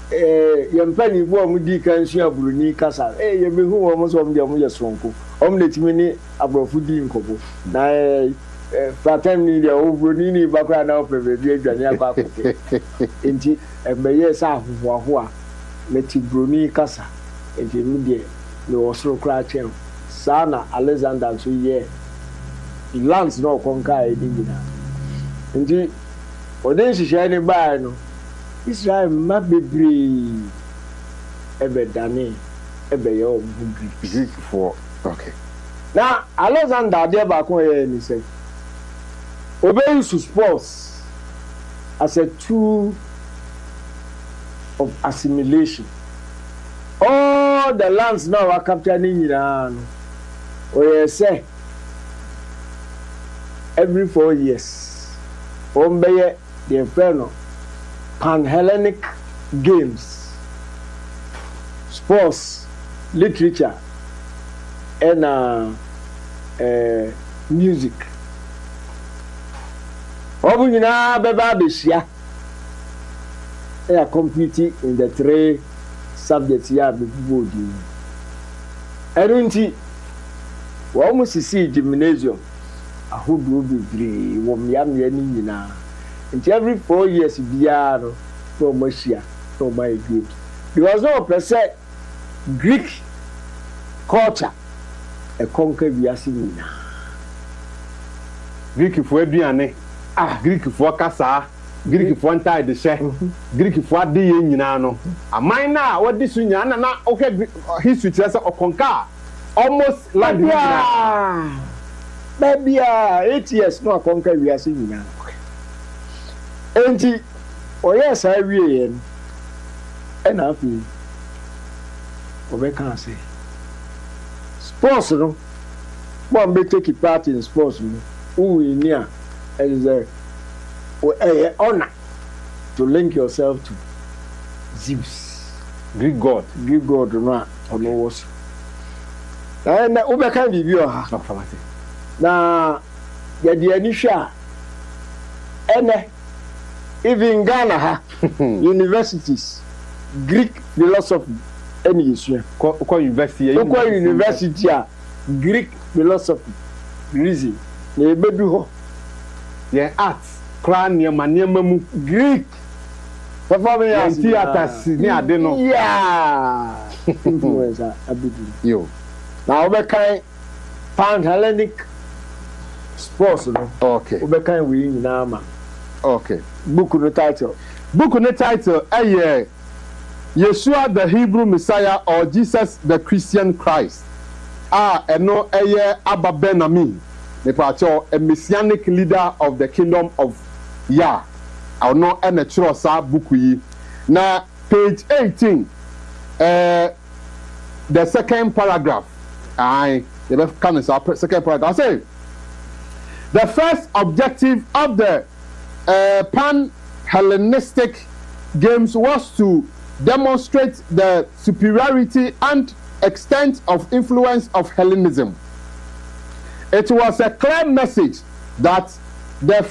yempani bo mu di kan sua Bruni kasa ye be hu wo mo so mo de mo ye sonko om letimi ni abrofu di nkobo na fraternity de o Bruni ni ba kwa na o pe be adwane akwa akote enti be ye sa ahoho a leti Bruni kasa enti mu de le osoro kra chen sana Alexander so ye lands no konka e digina enti odin shisha ni ba no Israel ma bebre ebe dane ebe yo Greek for okay. Now Alexander dey back on here and say obey to sports as a tool of assimilation. All the lands now are captured in Iran. Or say every 4 years Ombeye the inferno Pan-Hellenic games, sports, literature, and music. Obunina beba besia. They are competing in the 3 subjects here before you. Erunti, we almost see gymnasium. I hope you will be free. We am nyina. And every 4 years, Biano, no Messiah, no my Greek. Because no percent Greek culture, a conquer Biasimina. Greek for Biane, Greek for Casa, Greek for Anti the Sheh, Greek for the Yinano. A minor, what this Uniana, okay, history tells or conquer almost like maybe 8 years, no conquer Biasimina. Enti oyes I wie en na afi obeka say sports no one be take part in sports no who ni a is a honor to link yourself to Zeus Greek god no ono was na obeka bibi o ha na ya di ani hwa ene even Ghana universities Greek philosophy any issue university Greek philosophy reason na ebedu ho yeah arts cranium mu Greek performing theaters ni ade no yeah influencer abidu yo na obekan Pan-Hellenic sports no okay obekan we nyina ma okay book no title book ne title Yeshua the Hebrew Messiah or Jesus the Christian Christ. Eno Abba Ben-Ami, a messianic leader of the kingdom of Yah. I know a natural book. Now, page 18, the second paragraph. Second paragraph. I say, the first objective of the Pan-Hellenistic Games was to demonstrate the superiority and extent of influence of Hellenism. It was a clear message that the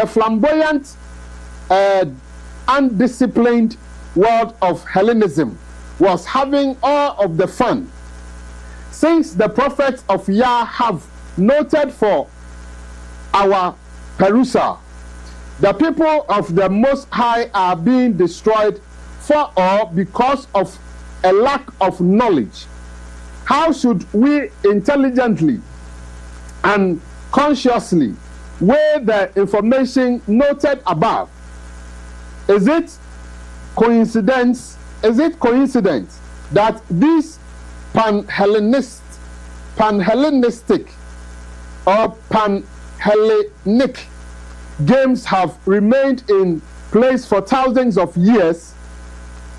flamboyant, undisciplined world of Hellenism was having all of the fun. Since the prophets of Yah have noted for our perusal, the people of the Most High are being destroyed for or because of a lack of knowledge. How should we intelligently and consciously weigh the information noted above? Is it coincidence that these pan-Hellenistic or pan-Hellenic games have remained in place for thousands of years?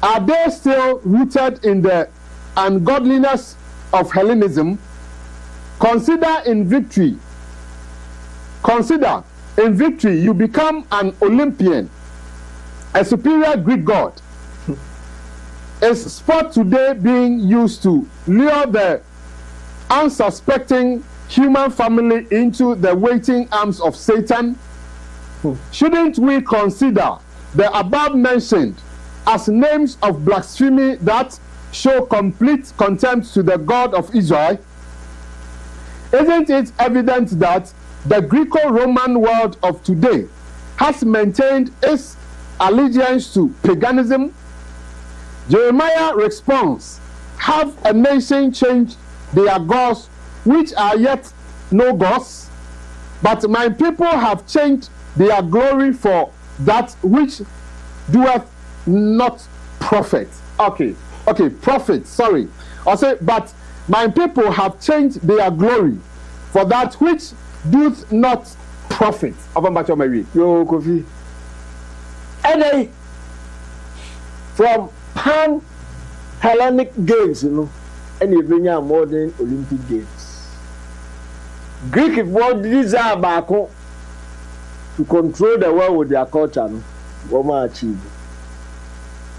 Are they still rooted in the ungodliness of Hellenism? Consider in victory you become an Olympian, a superior Greek god. Is sport today being used to lure the unsuspecting human family into the waiting arms of Satan? Shouldn't we consider the above mentioned as names of blasphemy that show complete contempt to the God of Israel? Isn't it evident that the Greco-Roman world of today has maintained its allegiance to paganism? Jeremiah responds, have a nation changed their gods, which are yet no gods? But my people have changed their glory for that which doeth not profit. Okay, profit, sorry. I say, but my people have changed their glory for that which doeth not profit. Yo, Kofi. And from Pan-Hellenic Games, and you bring out modern Olympic Games. Greek world desire back to control the world with their culture, what achieve.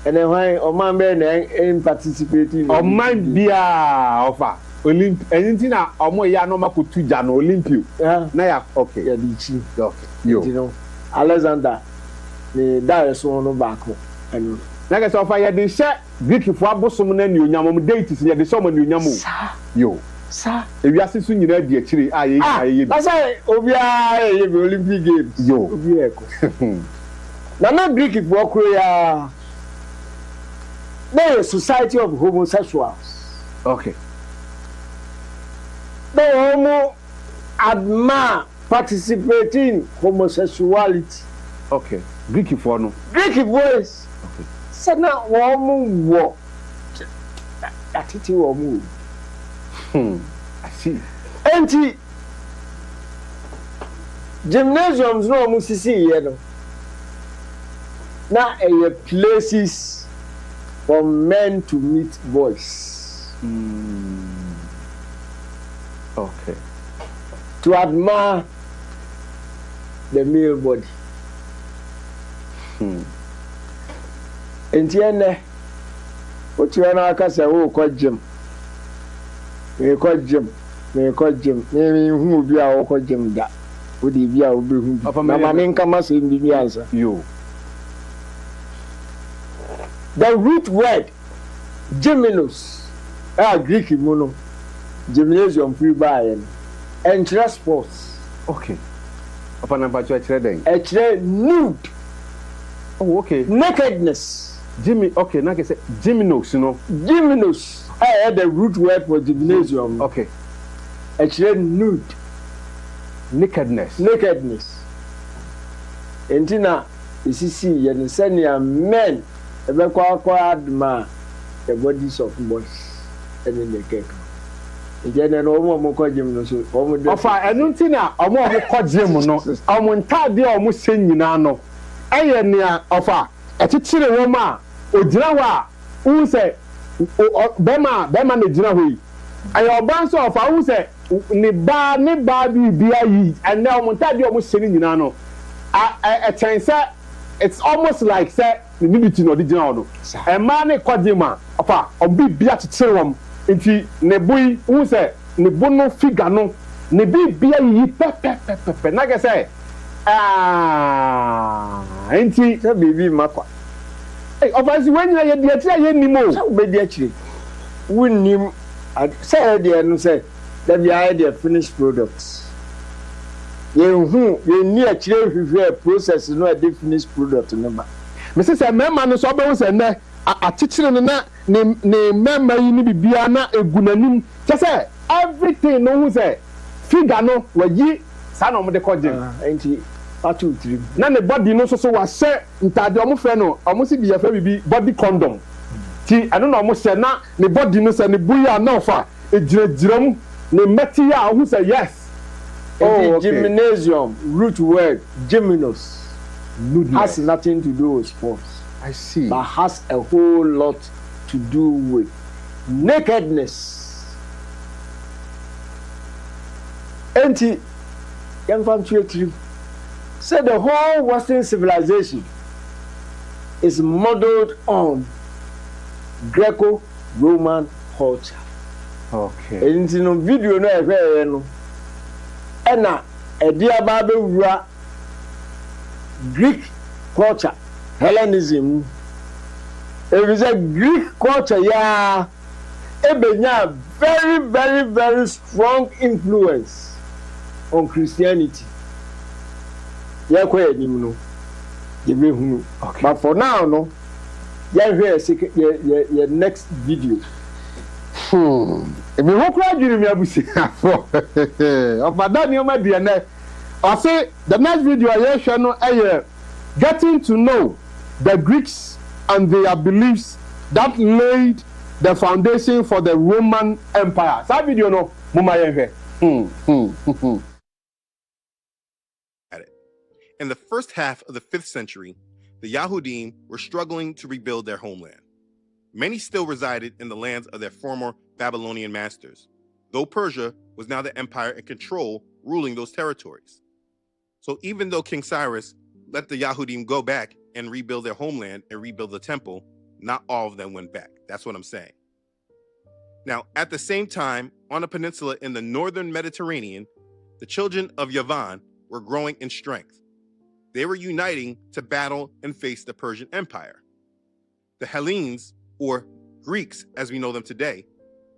And then why Oman men participating? Oman be offer Olymp. Anything na omo ya no makutu jano Olympio. Na ya okay. Ya di chi. Okay. Yo. Alexander the that so no back eno. Na ga so offer ya dey share Greek fo abosom na ni onyam mo date ya dey so mo ni onyam o. Yo. Sa. Ewi asesu nyina di akire aye. Na say obi a ye Olympic Games. Yo. Obi eko. Na Greek fo kro ya there is a society of homosexuals. Okay. They homo admire participating homosexuality. Okay. Greek for no. Greek voice. Okay. So now homo wo. Atiti homo. I see. Enti gymnasiums no homo sisi here no. Na places for men to meet boys. Okay. To admire the male body. Entienne, what you are say, oh, call Jim. Me call Jim. Me who be our call Jim that. Would he be our blue? My main come as in the answer. You. The root word Gymnos, Greek mono, gymnasium free by and sports. Okay. Upon about your trading. Nude. Oh, okay. Nakedness. Jimmy, okay, now I say Gymnos, Gymnos. I had the root word for gymnasium. Okay. Nude. Nakedness. Entina Isisi yen senior men ebe kwa adma the bodies of boys and in the cake. Again, no more gym no so. Ofa enunti na omo gym no. Omo ntade omo senyina no. Eye nea ofa etitire wo ma ogyina ho a wu se bema na gyina ho yi. Ayo oban so ofa wu se ne ba bi bia yi and now omo ntade omo senyina no. It's almost like say the nibiti no digina ho no. E ma ne kwagema ofa obi bia titire wom nti ne boy wu se ne bono figure no ne bi bia yi pepe na ge say nti say baby makwa obviously when you dey try ye nimo say be dey akire wunnim say dey no say that be idea finished products ye ni akire hwehwe process no a finished product no ba me say mema no so be wu say na atitire no na ne mema yi ni bibia na egunanim say everything no wu say figure no wayi sa na mo de kogye nti patu trim na ne body no so wa se ntade omo fe no omo si biya fe bibi body condom ti ano na omo se na ne body no se ne buya na ofa ejirajiram ne meti ya hu say yes gymnasium root word gymnos has nothing to do with sports. I see. But has a whole lot to do with nakedness. Enti say the whole Western civilization is modeled on Greco-Roman culture. Okay. Enti no video no ehwe no ena edia ba be wura Greek culture, Hellenism. It is a Greek culture, yeah. Ebenya very, very, very strong influence on Christianity. Yeah, quite no. But for now, no. Yeah, your next video. Me ho kra dwiri me abusi afo. Ofada ni o ma de na. I say the next video I share no getting to know the Greeks and their beliefs that laid the foundation for the Roman Empire. That video no muma yenhwe. In the first half of the 5th century, the Yahudim were struggling to rebuild their homeland. Many still resided in the lands of their former Babylonian masters, though Persia was now the empire in control, ruling those territories. So even though King Cyrus let the Yahudim go back and rebuild their homeland and rebuild the temple, not all of them went back. That's what I'm saying. Now, at the same time, on a peninsula in the northern Mediterranean, the children of Yavan were growing in strength. They were uniting to battle and face the Persian Empire. The Hellenes, or Greeks as we know them today,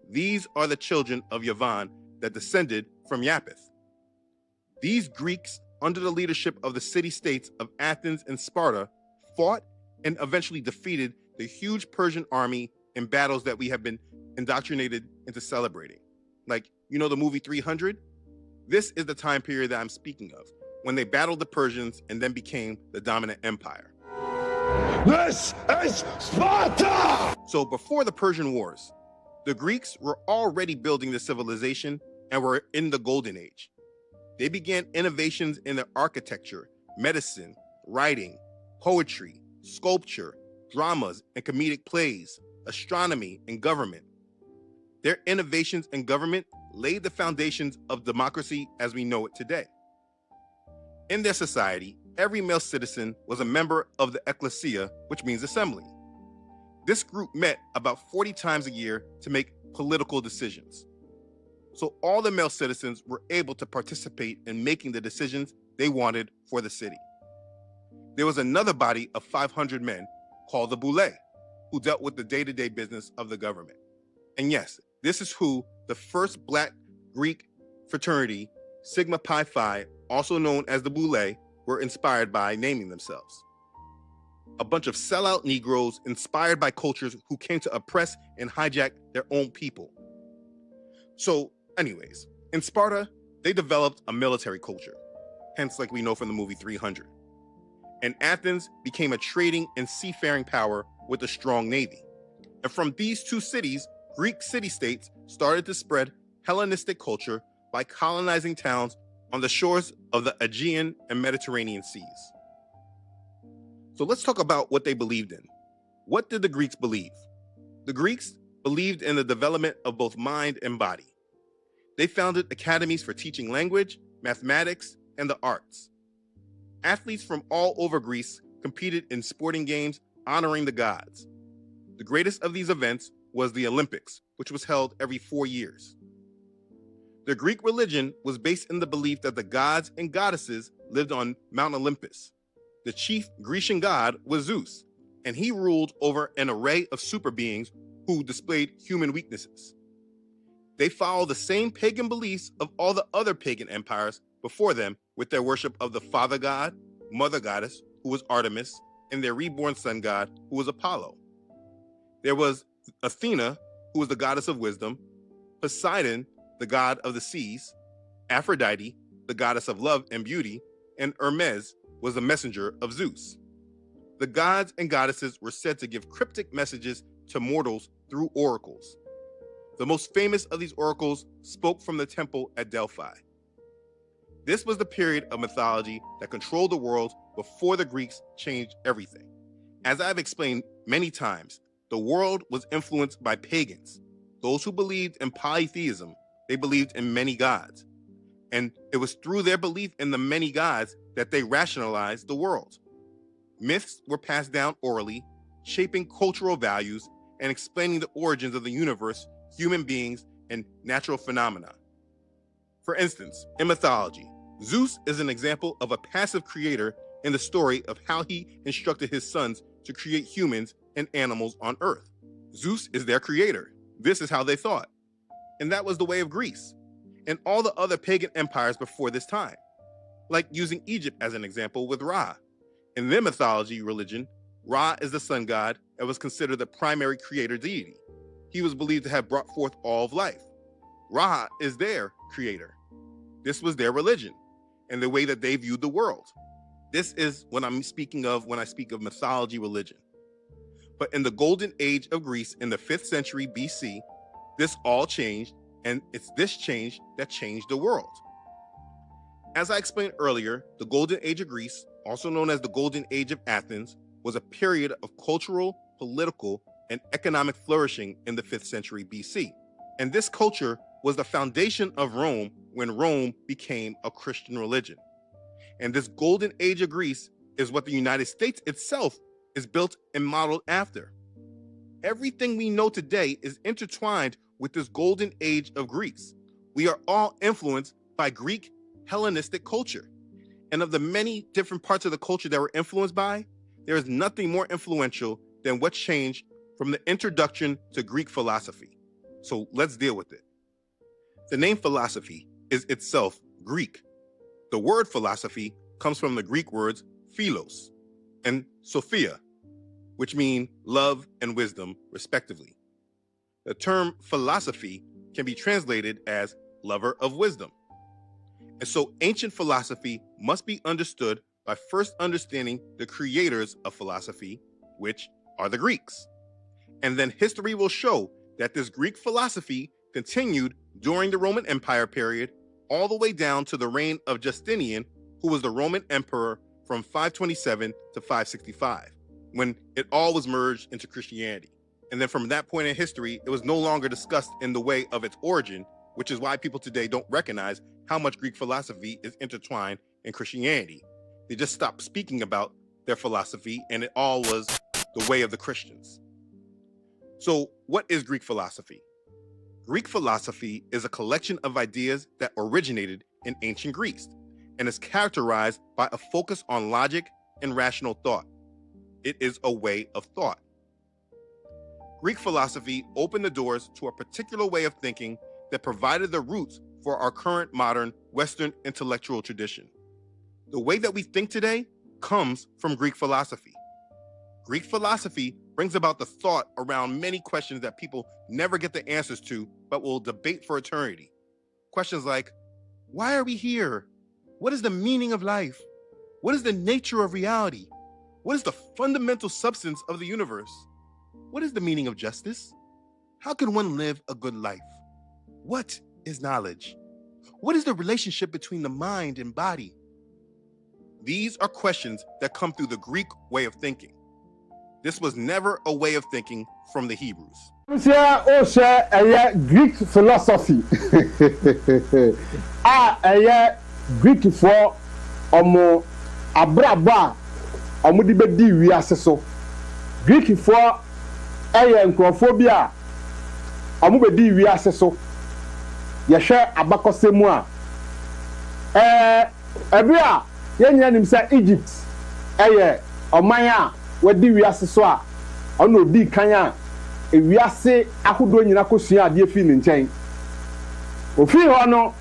these are the children of Yavan that descended from Japheth. These Greeks, under the leadership of the city-states of Athens and Sparta, fought and eventually defeated the huge Persian army in battles that we have been indoctrinated into celebrating. Like, you know the movie 300? This is the time period that I'm speaking of, when they battled the Persians and then became the dominant empire. This is Sparta! So before the Persian Wars, the Greeks were already building the civilization and were in the Golden Age. They began innovations in their architecture, medicine, writing, poetry, sculpture, dramas and comedic plays, astronomy, and government. Their innovations in government laid the foundations of democracy as we know it today. In their society, every male citizen was a member of the ecclesia, which means assembly. This group met about 40 times a year to make political decisions. So all the male citizens were able to participate in making the decisions they wanted for the city. There was another body of 500 men called the Boule, who dealt with the day-to-day business of the government. And yes, this is who the first Black Greek fraternity, Sigma Pi Phi, also known as the Boule, were inspired by naming themselves. A bunch of sellout Negroes inspired by cultures who came to oppress and hijack their own people. So anyways, in Sparta, they developed a military culture, hence like we know from the movie 300. and Athens became a trading and seafaring power with a strong navy. And from these two cities, Greek city-states started to spread Hellenistic culture by colonizing towns on the shores of the Aegean and Mediterranean seas. So let's talk about what they believed in. What did the Greeks believe? The Greeks believed in the development of both mind and body. They founded academies for teaching language, mathematics, and the arts. Athletes from all over Greece competed in sporting games honoring the gods. The greatest of these events was the Olympics, which was held every 4 years. The Greek religion was based in the belief that the gods and goddesses lived on Mount Olympus. The chief Grecian god was Zeus, and he ruled over an array of super beings who displayed human weaknesses. They followed the same pagan beliefs of all the other pagan empires before them, with their worship of the father god, mother goddess, who was Artemis, and their reborn son god, who was Apollo. There was Athena, who was the goddess of wisdom, Poseidon, the god of the seas, Aphrodite, the goddess of love and beauty, and Hermes was the messenger of Zeus. The gods and goddesses were said to give cryptic messages to mortals through oracles. The most famous of these oracles spoke from the temple at Delphi. This was the period of mythology that controlled the world before the Greeks changed everything. As I've explained many times, the world was influenced by pagans. Those who believed in polytheism, they believed in many gods. And it was through their belief in the many gods that they rationalized the world. Myths were passed down orally, shaping cultural values and explaining the origins of the universe, human beings, and natural phenomena. For instance, in mythology, Zeus is an example of a passive creator in the story of how he instructed his sons to create humans and animals on Earth. Zeus is their creator. This is how they thought. And that was the way of Greece and all the other pagan empires before this time, like using Egypt as an example with Ra. In their mythology religion, Ra is the sun god and was considered the primary creator deity. He was believed to have brought forth all of life. Ra is their creator. This was their religion and the way that they viewed the world. This is what I'm speaking of when I speak of mythology religion. But in the golden age of Greece in the 5th century BC, this all changed, and it's this change that changed the world. As I explained earlier, the golden age of Greece, also known as the golden age of Athens, was a period of cultural, political, and economic flourishing in the 5th century BC. And this culture was the foundation of Rome when Rome became a Christian religion. And this golden age of Greece is what the United States itself is built and modeled after. Everything we know today is intertwined with this golden age of Greece. We are all influenced by Greek Hellenistic culture. And of the many different parts of the culture that we're influenced by, there is nothing more influential than what changed from the introduction to Greek philosophy. So let's deal with it. The name philosophy is itself Greek. The word philosophy comes from the Greek words philos and sophia, which mean love and wisdom, respectively. The term philosophy can be translated as lover of wisdom. And so ancient philosophy must be understood by first understanding the creators of philosophy, which are the Greeks. And then history will show that this Greek philosophy continued during the Roman Empire period, all the way down to the reign of Justinian, who was the Roman emperor from 527 to 565, when it all was merged into Christianity. And then from that point in history, it was no longer discussed in the way of its origin, which is why people today don't recognize how much Greek philosophy is intertwined in Christianity. They just stopped speaking about their philosophy, and it all was the way of the Christians. So what is Greek philosophy? Greek philosophy is a collection of ideas that originated in ancient Greece and is characterized by a focus on logic and rational thought. It is a way of thought. Greek philosophy opened the doors to a particular way of thinking that provided the roots for our current modern Western intellectual tradition. The way that we think today comes from Greek philosophy. Greek philosophy brings about the thought around many questions that people never get the answers to, but will debate for eternity. Questions like, why are we here? What is the meaning of life? What is the nature of reality? What is the fundamental substance of the universe? What is the meaning of justice? How can one live a good life? What is knowledge? What is the relationship between the mind and body? These are questions that come through the Greek way of thinking. This was never a way of thinking from the Hebrews. Greek philosophy. Greek for omo abraba omo di bedi wiase so. Greek for nkrofobia omo bedi wiase so. Yehwe abakosemu a ebia yenya nim say Egypt oman a wadi wiase so a ono odi kan a ewiase ahodo nyina kosua ade fi ne nkyɛn ofi ho no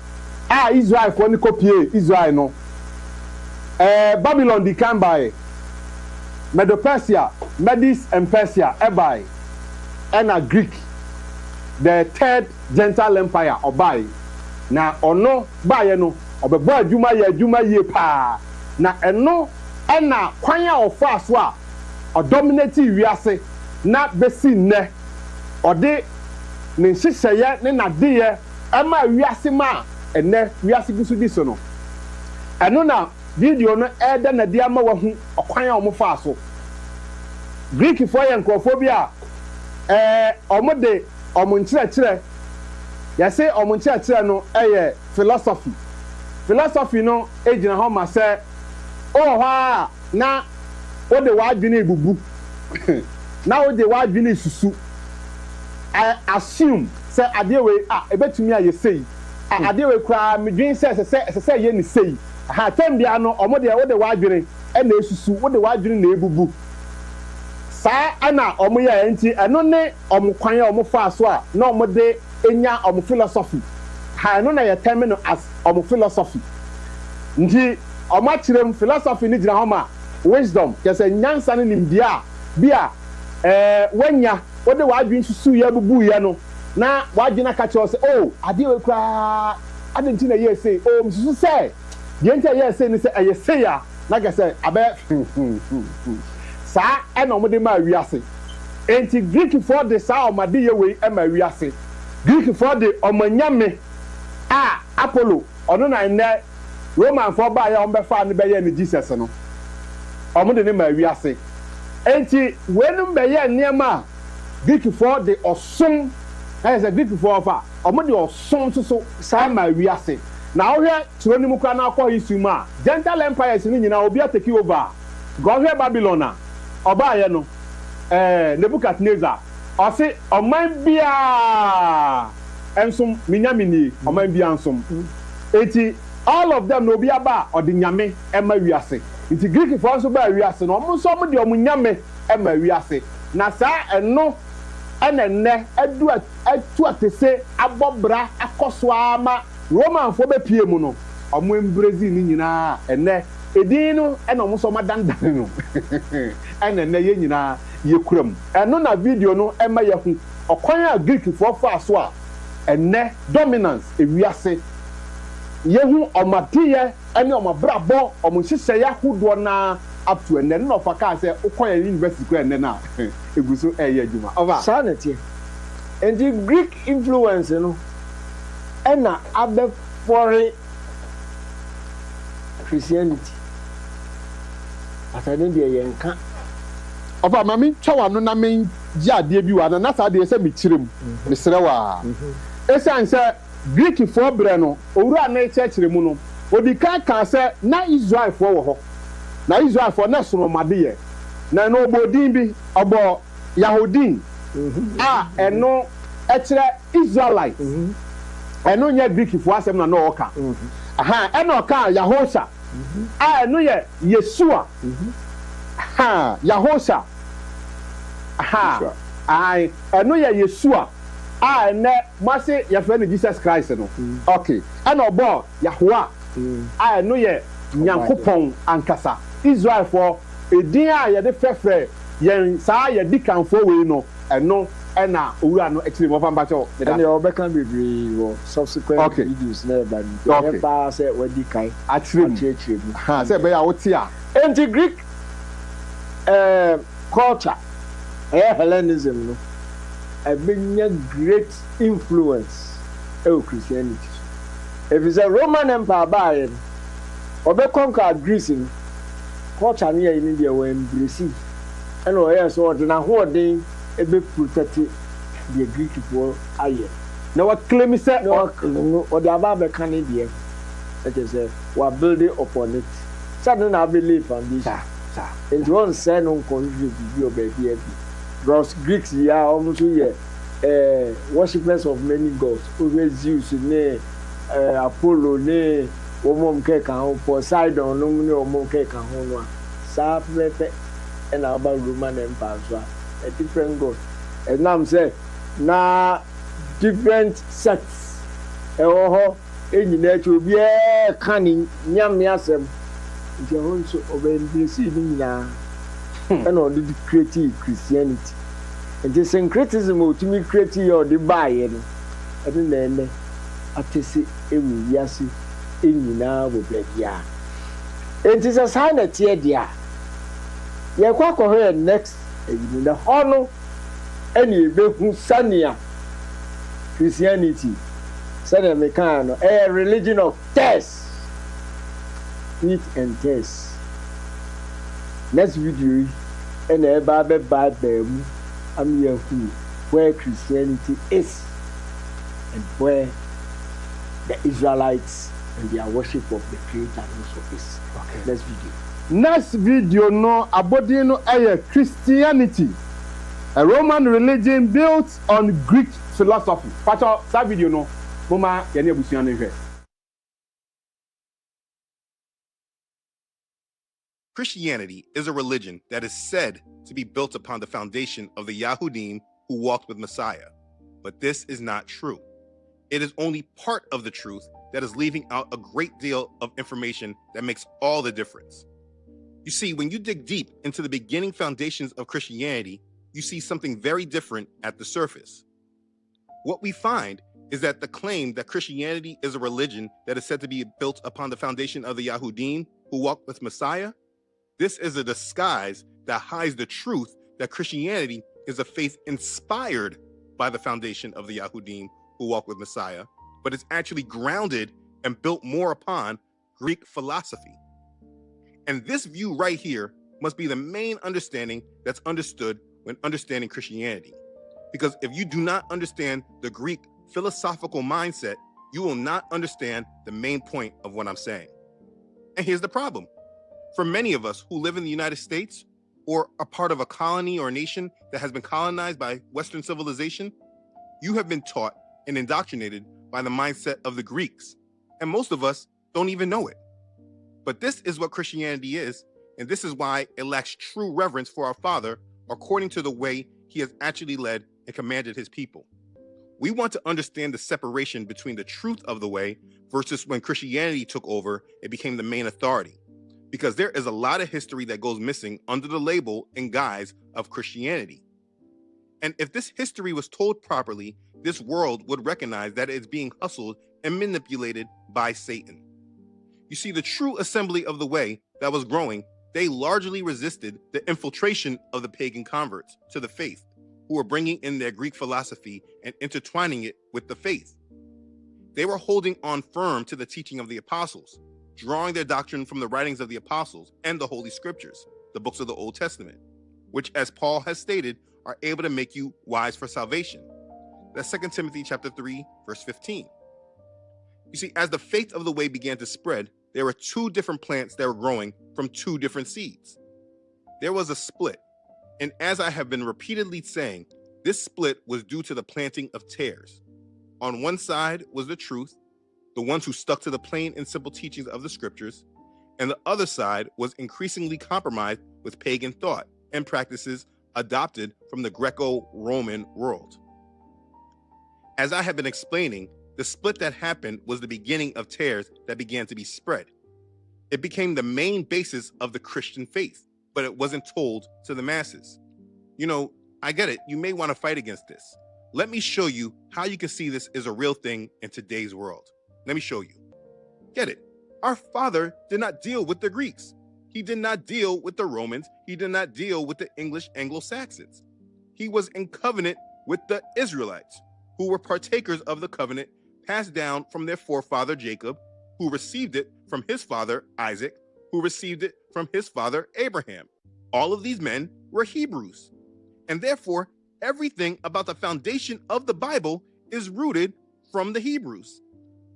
a Israel for ni kopie Israel no Babylon di kan by Medo-Persia, Medes and Persia by and a Greek, the third Gentile empire by na ono by no obebo adwuma ye pa na eno na kwan a ofa so a odominate wiase na besi nne ode ne nhyehyeye ne nadeye ama wiase ma enne wiase gusu di so no eno na video no eda na dia ma wahu okwan a omofa so Greek for yankophobia omode omunkyerɛkyerɛ yɛse omunkyerɛkyerɛ no philosophy no ejina ho ma sɛ ho na wode wadwene bubu na wode wadwene susu I assume sɛ adewe ebetumi ayesei adewe kura medwin sɛ ye ni sei tambia no omode wode wadwene na esusu wode wadwene na ebubu saa ana omoya enti eno ne omkwan a omofa so a na omode enya philosophy no na yeterm no as philosophy nti omachirem philosophy ni gina homa wisdom kese nyansa ne nimdia bia wanya wode wadwin susu ya bubu ya no na wadwina ka che o ade we kra ade nti na ye say o msusu say de nti ye say ni say ayese ya na gese abe sa ena omode ma wiase enti Greek for the sa omade ye we ma wiase Greek for the omanyame Apollo ono na nne Roman for ba ya ombefa ne be ye ni Jesus no omode ne ma wiase enti wenum be ye niema Greek for the osom as a Greek for fa omode osom so sa ma wiase na ohwe tironimu kra na akọ hisu ma Gentile empires ni nyina obi atake over go hwe Babylon oba ye no Nebuchadnezzar ose oman bia ensom minyamini oman bia ensom eti all of them no bi aba odinyame ema wiase eti Greek for so ba wiase no omo so mo de omunyame ema wiase na sa eno enenne adu atu atese abobra akoso ama Roman for be pie mu no omo embrezi ni nyina enne edin no ena omo so madandan no ena ye nyina ye kuram eno na video no ema ye hu okwan a Greek for fa so a enne dominance ewiase ye hu omatiye ene omabrabo omunhyehyɛ ya hodo na up to enne no fa ka say ukoya university ko enne na eguso eye adwuma over sanity and the Greek influence no ena abe for Christianity atade de yenka ofa mami twa no na men ji ade bi wa na sa de se me kirem me serewa esan se Greek for bre no owura na church mu no odi kan se na Israel for wo ho na Israel for na soromade ye na no bodin bi obo Yahudin eno ekire Israelite eno nya Greek for asem na no oka eno ka Yahosha eno ye Yeshua Yahosha eno ye Yeshua ene mase ya friend Jesus Christ no okay eno obo Yahwa eno ye Nyankopon ankasa Israel for edin a ye de fefre yen saa ye dikanfo we no eno ena owura no ekire mo fa mbacho ene obeka bebri wo subsequent videos na ba ni ba say wadi kai atire say be ya wote a anti Greek culture, Hellenism, no, a great influence of Christianity. If it's a Roman Empire by or be conquer Greece, culture near in India were embraced. And so na holding a be protected the Greek people aye. Now what claim is that Or the above Canadian. That is we are building upon it. Certain I believe on this. And one say no contribute to baby. Because Greeks here almost here worshippers of many gods. Always Zeus ne Apollo ne omom ke kan Poseidon no ne omom ke kan ho no. Sa pepe and about Roman Empire so a different god. And now I'm say na different sects. Enyi to be a canning nyam yasem. If you want to obey the na and all the creative Christianity. And the syncretism to me creative or the buy and then I say emu yasi enyi na wo bia. It is a sign that here dia. Ye kwa ko next in the honor any be sania Christianity. Said a religion of tests, eat and test. Next video, and a Bible, I'm here where Christianity is and where the Israelites and their worship of the Creator also is. Okay. Next video. next video no abodi no Christianity, a Roman religion built on Greek philosophy. Pacho that video no mama yene abusuan no hwe. Christianity is a religion that is said to be built upon the foundation of the Yahudim who walked with Messiah. But this is not true. It is only part of the truth that is leaving out a great deal of information that makes all the difference. You see, when you dig deep into the beginning foundations of Christianity, you see something very different at the surface. What we find is that the claim that Christianity is a religion that is said to be built upon the foundation of the Yahudim who walked with Messiah, this is a disguise that hides the truth that Christianity is a faith inspired by the foundation of the Yahudim who walk with Messiah, but it's actually grounded and built more upon Greek philosophy. And this view right here must be the main understanding that's understood when understanding Christianity. Because if you do not understand the Greek philosophical mindset, you will not understand the main point of what I'm saying. And here's the problem. For many of us who live in the United States or are part of a colony or nation that has been colonized by Western civilization, you have been taught and indoctrinated by the mindset of the Greeks. And most of us don't even know it. But this is what Christianity is, and this is why it lacks true reverence for our Father according to the way he has actually led and commanded his people. We want to understand the separation between the truth of the way versus when Christianity took over, it became the main authority. Because there is a lot of history that goes missing under the label and guise of Christianity. And if this history was told properly, this world would recognize that it is being hustled and manipulated by Satan. You see, the true assembly of the way that was growing, they largely resisted the infiltration of the pagan converts to the faith, who were bringing in their Greek philosophy and intertwining it with the faith. They were holding on firm to the teaching of the apostles, drawing their doctrine from the writings of the apostles and the Holy Scriptures, the books of the Old Testament, which, as Paul has stated, are able to make you wise for salvation. That's 2 Timothy chapter 3, verse 15. You see, as the faith of the way began to spread, there were two different plants that were growing from two different seeds. There was a split, and as I have been repeatedly saying, this split was due to the planting of tares. On one side was the truth, the ones who stuck to the plain and simple teachings of the scriptures, and the other side was increasingly compromised with pagan thought and practices adopted from the Greco-Roman world. As I have been explaining, the split that happened was the beginning of tares that began to be spread. It became the main basis of the Christian faith, but it wasn't told to the masses. You know, I get it, you may want to fight against this. Let me show you how you can see this is a real thing in today's world. Let me show you. Get it? Our Father did not deal with the Greeks. He did not deal with the Romans. He he did not deal with the English Anglo-Saxons. He was in covenant with the Israelites, who were partakers of the covenant passed down from their forefather Jacob, who received it from his father Isaac, who received it from his father Abraham. All of these men were Hebrews. And therefore, everything about the foundation of the Bible is rooted from the Hebrews.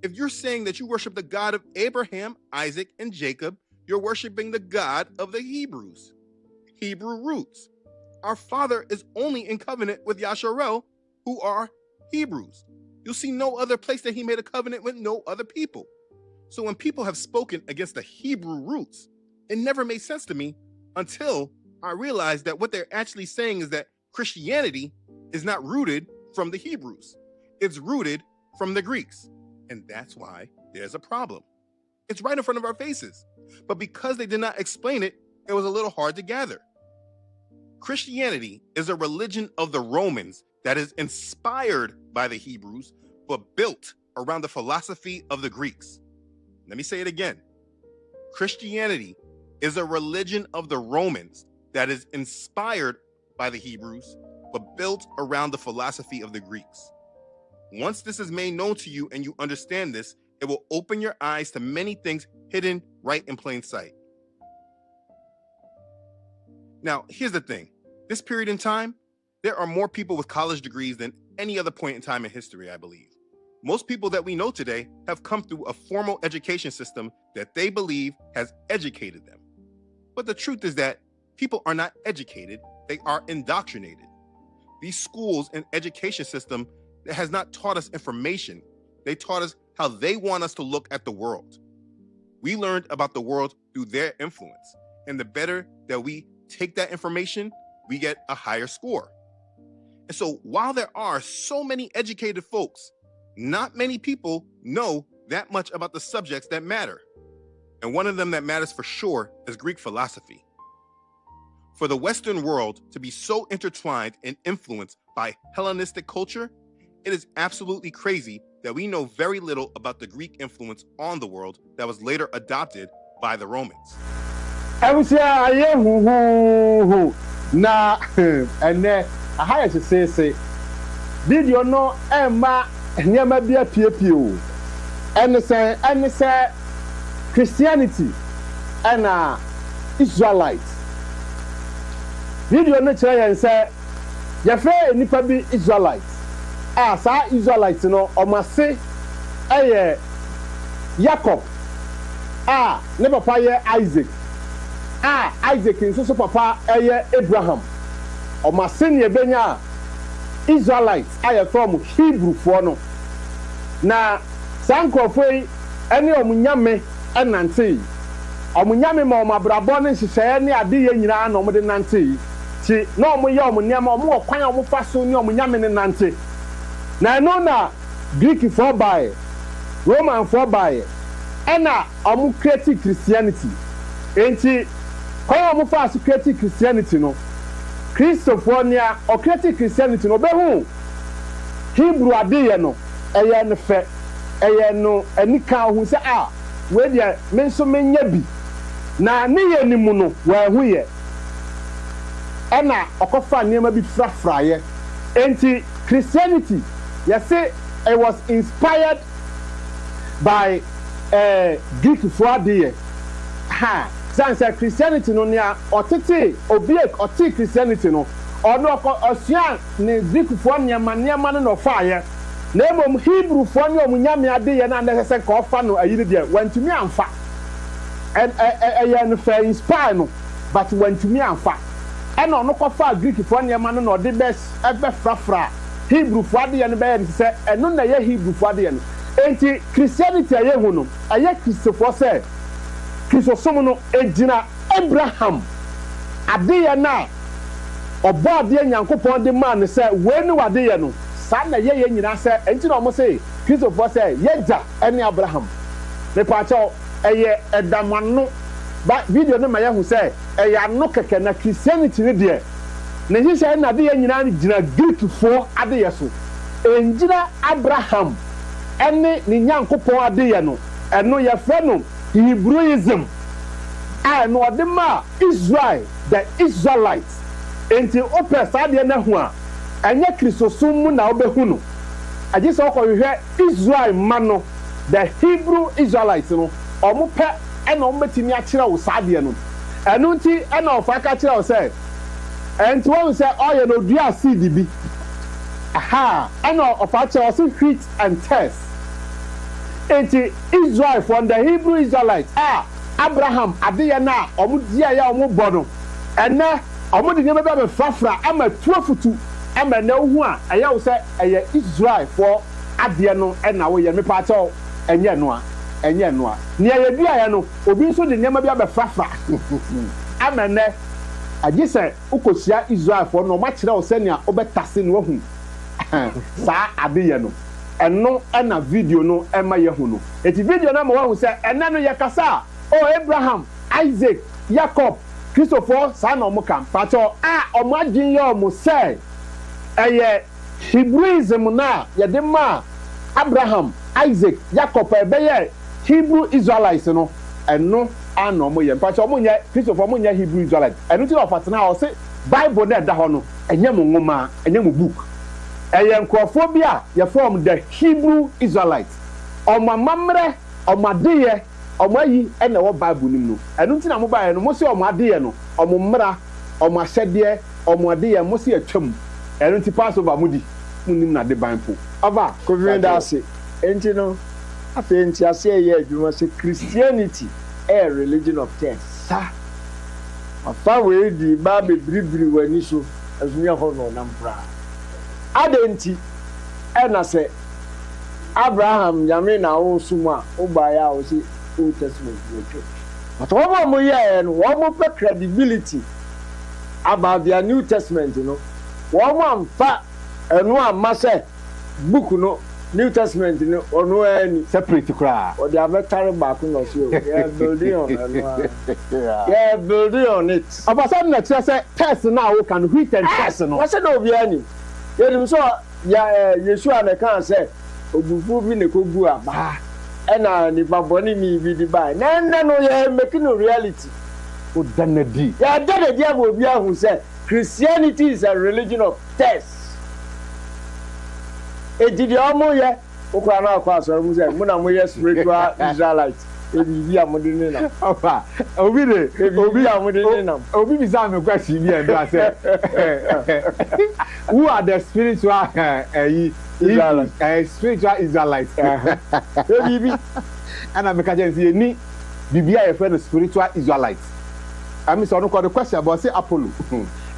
If you're saying that you worship the God of Abraham, Isaac, and Jacob, you're worshiping the God of the Hebrews. Hebrew roots. Our Father is only in covenant with Yasharel, who are Hebrews. You'll see no other place that he made a covenant with no other people. So when people have spoken against the Hebrew roots, it never made sense to me until I realized that what they're actually saying is that Christianity is not rooted from the Hebrews. It's rooted from the Greeks. And that's why there's a problem. It's right in front of our faces. But because they did not explain it, it was a little hard to gather. Christianity is a religion of the Romans that is inspired by the Hebrews, but built around the philosophy of the Greeks. Let me say it again. Christianity is a religion of the Romans that is inspired by the Hebrews, but built around the philosophy of the Greeks. Once this is made known to you and you understand this, it will open your eyes to many things hidden right in plain sight. Now, here's the thing. This period in time, there are more people with college degrees than any other point in time in history, I believe. Most people that we know today have come through a formal education system that they believe has educated them. But the truth is that people are not educated, they are indoctrinated. These schools and education system that has not taught us information. They taught us how they want us to look at the world. We learned about the world through their influence. And the better that we take that information, we get a higher score. And so while there are so many educated folks, not many people know that much about the subjects that matter. And one of them that matters for sure is Greek philosophy. For the Western world to be so intertwined and influenced by Hellenistic culture, it is absolutely crazy that we know very little about the Greek influence on the world that was later adopted by the Romans. Na ene ahaya se video no emma nyama bia piepie o ene say Christianity and Israelites video no kire yen say ye fe nipa bi Israelites sa Israelites no omase eye Jacob ne papa ye Isaac Isaac nso papa eye Abraham o masene benya Israelites aye from Hebrew for no na sankrofoi ene omunyame enante omunyame ma omabrabo ne hyehyeye ne ade ye nyina na omde nante ti na omoye omunyama omo kwan omofa so ne omunyame ne nante na no na Greek for by Roman for by ena omo create Christianity enti kwa mo fa create Christianity no Christophonia or create Christianity no be hu Hebrew adeye no eye ne fe eye no anika hu se we dia menso menya bi na ne ye ni mu no wa hu ye ena okofa niema bi frafraye enti Christianity you say it was inspired by Greek for adeye Sansa Christianity no nia otete obiek oti Christianity no ono osua ne Greek fo niema no faaye na emom Hebrew fo ne omunyame ade ye na necessary ko fa no ayire de wantumi amfa no fa inspire no but wantumi amfa ono ko fa Greek fo niema no de best ebe frafra Hebrew fo ade ye no be ye se eno na ye Hebrew fo ade ye no enti Christianity aye hu no aye Christopher say Kristosom no ejina Abraham adeye na obo ade Nyankopon de man se we ni wadeye no sa na ye nyina se enti na omo se Christopher se yeja ene Abraham me pa cho eye edamano ba video no ma ye hu se eye anu keke na Christianity ne de na hihye na ade nyina gina Greek fo adeye so enjina Abraham ene ni Nyankopon adeye no eno ye fe no Hebrewism no odema Israel the Israelites enti opɛ saa de na ho a ɛnyɛ Kristosum mu na obehu no agye sɛ ɔkɔhwehwɛ Israel ma no the Hebrew Israelites no ɔmo pɛ ɛna ɔmo betimi akyerɛ wo saa de no ɛno nti ɛna ɔfa ka kyerɛ wo sɛ enti wɔn sɛ ɔyɛ no dua seed bi aha ɛna ɔfa kyerɛ ɔse wheat and tares enti Israel from the Hebrew Israelites Abraham adeyɛ na ɔmo dia ya ɔmo bɔ no ɛnɛ ɔmo de nneɛma bɛ frafra ama tuafutu ama na ohu a ɛyɛ wo sɛ ɛyɛ Israel for adeɛ no ɛna wo yɛ mepa kyɛw ɛnyɛ noa nea yɛ dua ya no obi nso de nneɛma bi abɛ frafra ama nɛ agye sɛ ukosia Israel for no ɔmo akyerɛ wo sɛ nea ɔbɛtase no wahu saa adeyɛ no ɛno ɛna video no ɛma yɛ hu no eti video no ma wahu sɛ ɛnɛ no yɛ kasa Abraham Isaac Jacob Christopher saa na ɔmo kan patɔ ɔmo adwin yɛ ɔmo sɛ ɛyɛ Hebrewism na yɛde ma Abraham Isaac Jacob ɛbɛyɛ Hebrew Israelites no ɛno ana ɔmo yɛ patɔ ɔmo nyɛ Christopher ɔmo nyɛ Hebrew Israelites ɛno ti na ɔfatena ɔse Bible na ɛda hɔ no ɛnyɛ mo nwoma ɛnyɛ mo book ɛyɛ nkurɔfoɔ bi a yɛfrɛ the Hebrew Israelites ɔmo amammerɛ ɔmo adeyɛ ɔmo ayi ɛna ɛwɔ Bible nim no ɛno nti na mo baayɛ no mo se ɔmo adeyɛ no ɔmo mmra ɔmo ahyɛdeɛ ɔmo adeyɛ mo se atwam ɛno nti Passover mo di mo nim na de ban po ava covid da ase enti no afei enti ase yɛ adwuma sɛ Christianity a religion of test afa we di ba bebribiri wani so azunya hɔ no nam bra adenti ɛna sɛ Abraham yame na wo suma wo ba ya wo si Old Testament church but what mo here no what mo credibility about their New Testament no what mo amfa enu amma say book no New Testament no ono any separate kra or they have carry back no so yeah building on yeah building on it abasa na say test na wo kan wheat and test no what say no be any yedim so ya Yeshua na kan say obufu bi ne kogu aba ena ni baboni mi bi di ba na no ye making no reality o danadi ya danadi abo bi ahun say Christianity is a religion of test ejidi omo ye okwa na akwa so mu say mu na mo ye spiritual Israelites ebi bi amode na ofa obi amode na obi bi za me question bi and say who are the spiritual spiritual Israelites ebi and I'm catching say ni bibia ye friend spiritual Israelites I mean so no call the question about say Apollo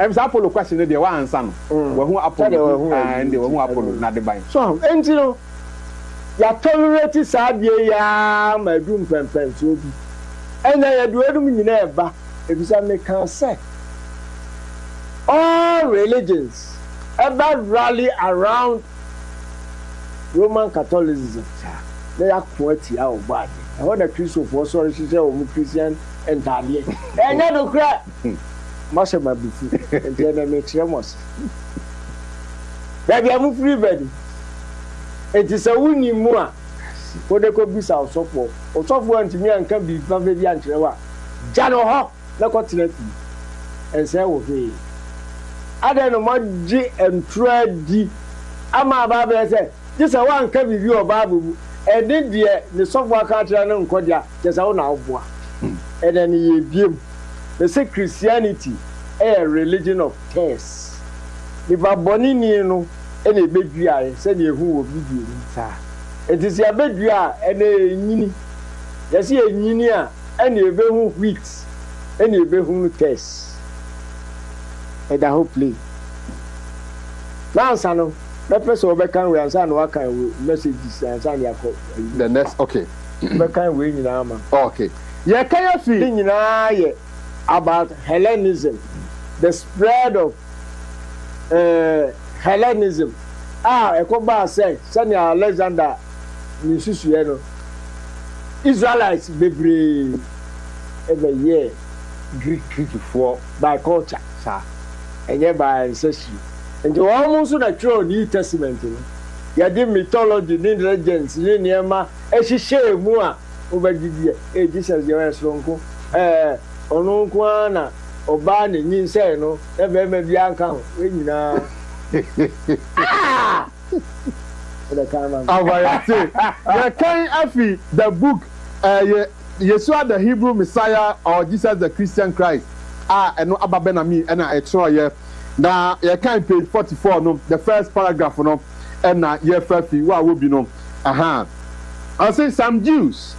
em say Apollo question dey wa answer no we hu Apollo and we hu Apollo na de ban so enti no ya tolerate sadie ya madum pempen so bi ena ya duedum nyina eba ebisa me kan say all religions ever rally around Roman Catholicism they are quite ya obade e ho na Christopher sorry she say o mu Christian entadie enya do kra masha mabifu enti na me tremos baby am free bed it is a wuni mu a kode ko bisa osofo antimi anka bi fa be bi antrewa jano ho na ko terapi ense wo fe ade no maji entradi ama ba be se jisa wa anka bi bi oba bu ede de ne sofo aka tera no nkodia jisa wo na oboa ede ne ye biem the say Christianity a religion of test the baboni ni no ene bedua ye se ne ehu wo video ni sa etisi abedua ene enyini yesi enyini a ene ebehu wheat ene ebehu test eda ho play lansa no the person we can we answer no kan messages answer ya ko the next okay we can we nyina ma okay ye kan ya fi nyina ye about Hellenism the spread of Hellenism ekoba say Sanya Alexander ni susuye no Israelites bebre every year Greek for by culture sa enye by ancestry and the almost na true New Testament no ya di mythology ni legends ni niema ehihye mu a obagidie Jesus ye sonko ono kwana oba ne nyin say no e be ma bi anka ho we nyina the camera the kind afi the book Yeshua the Hebrew Messiah or Jesus the Christian Christ eno ababena mi na etro ye na ye kan page 44 no the first paragraph no na ye fafi wa wo bi no I say some Jews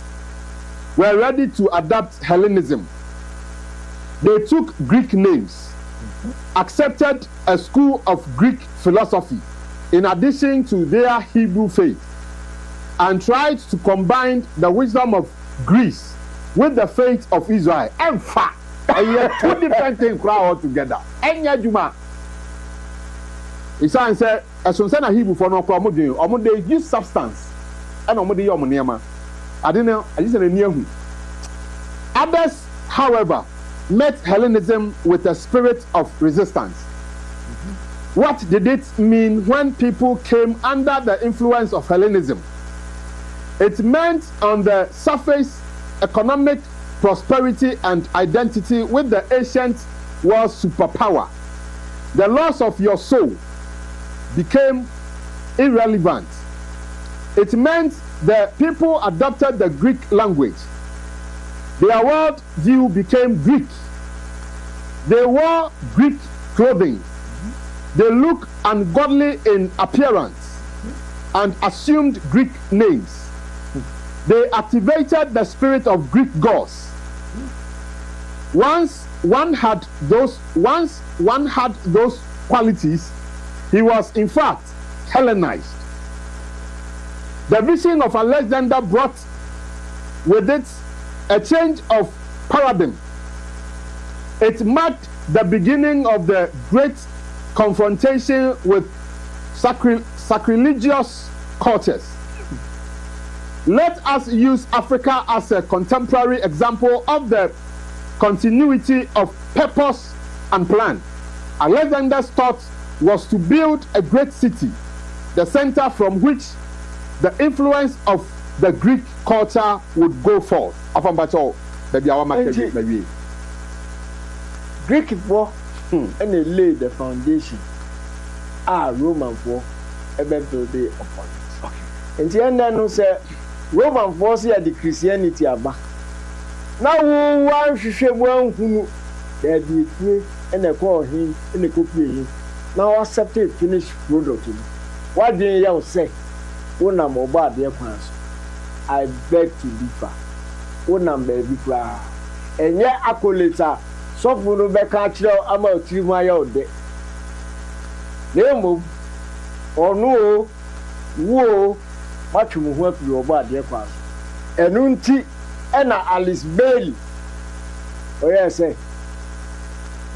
were ready to adopt Hellenism. They took Greek names, accepted a school of Greek philosophy in addition to their Hebrew faith, and tried to combine the wisdom of Greece with the faith of Israel. In fact, two different things altogether. Enya Juma. Isa said, as soon as Hebrew for no problem, they use substance. And I didn't know. I just near who. Others, however, met Hellenism with a spirit of resistance. What did it mean when people came under the influence of Hellenism? It meant on the surface economic prosperity and identity with the ancient world superpower. The loss of your soul became irrelevant. It meant the people adopted the Greek language. Their world view became Greek. They wore Greek clothing. They looked ungodly in appearance and assumed Greek names. They activated the spirit of Greek gods. Once one had those qualities, he was in fact Hellenized. The vision of Alexander brought with it a change of paradigm. It marked the beginning of the great confrontation with sacrilegious cultures. Let us use Africa as a contemporary example of the continuity of purpose and plan. Alexander's thought was to build a great city, the center from which the influence of the Greek culture would go forth. Greek for and they laid the foundation. Roman for build upon it. Okay. And the end no say Roman for say the Christianity aba. Now one hwehwe one hunu there be free and they call him and they copy him. Now accept a finished product. What do you say? Una mobile dear plans. I beg to differ. Una baby cry. And yet accolata. So for no back at you, I'm out 3 miles day. Name or no, whoa, much more work your body, dear class. And unti and Alice Bailey. Oh, yes, say.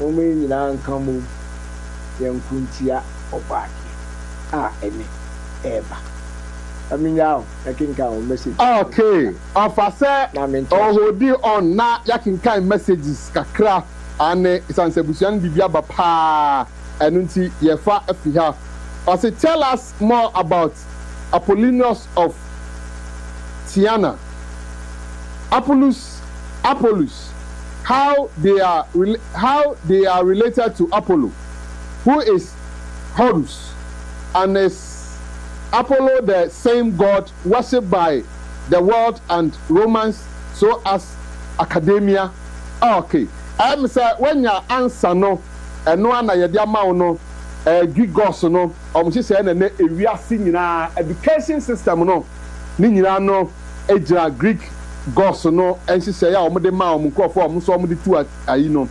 Oh, me, you know, come young Kuntia or back. Any ever. I mean, now I can count message. Okay, officer, oh, dear on na yakin kind messages kakra and it's an Sebusian Bibia Bapa and unti Yefa Efiha. Also, tell us more about Apollonius of Tiana. Apollos, how they are related to Apollo, who is Horus, and is Apollo the same god worshipped by the world and Romans, so as academia. Okay, I'm say when your answer no, and no one na yedi ama no, Greek gods no, say na ewiase nyina education system no, ni nyina no ejira Greek gods no, and she say ya omo de ma omo nkofo omo so omo de tu ayi no.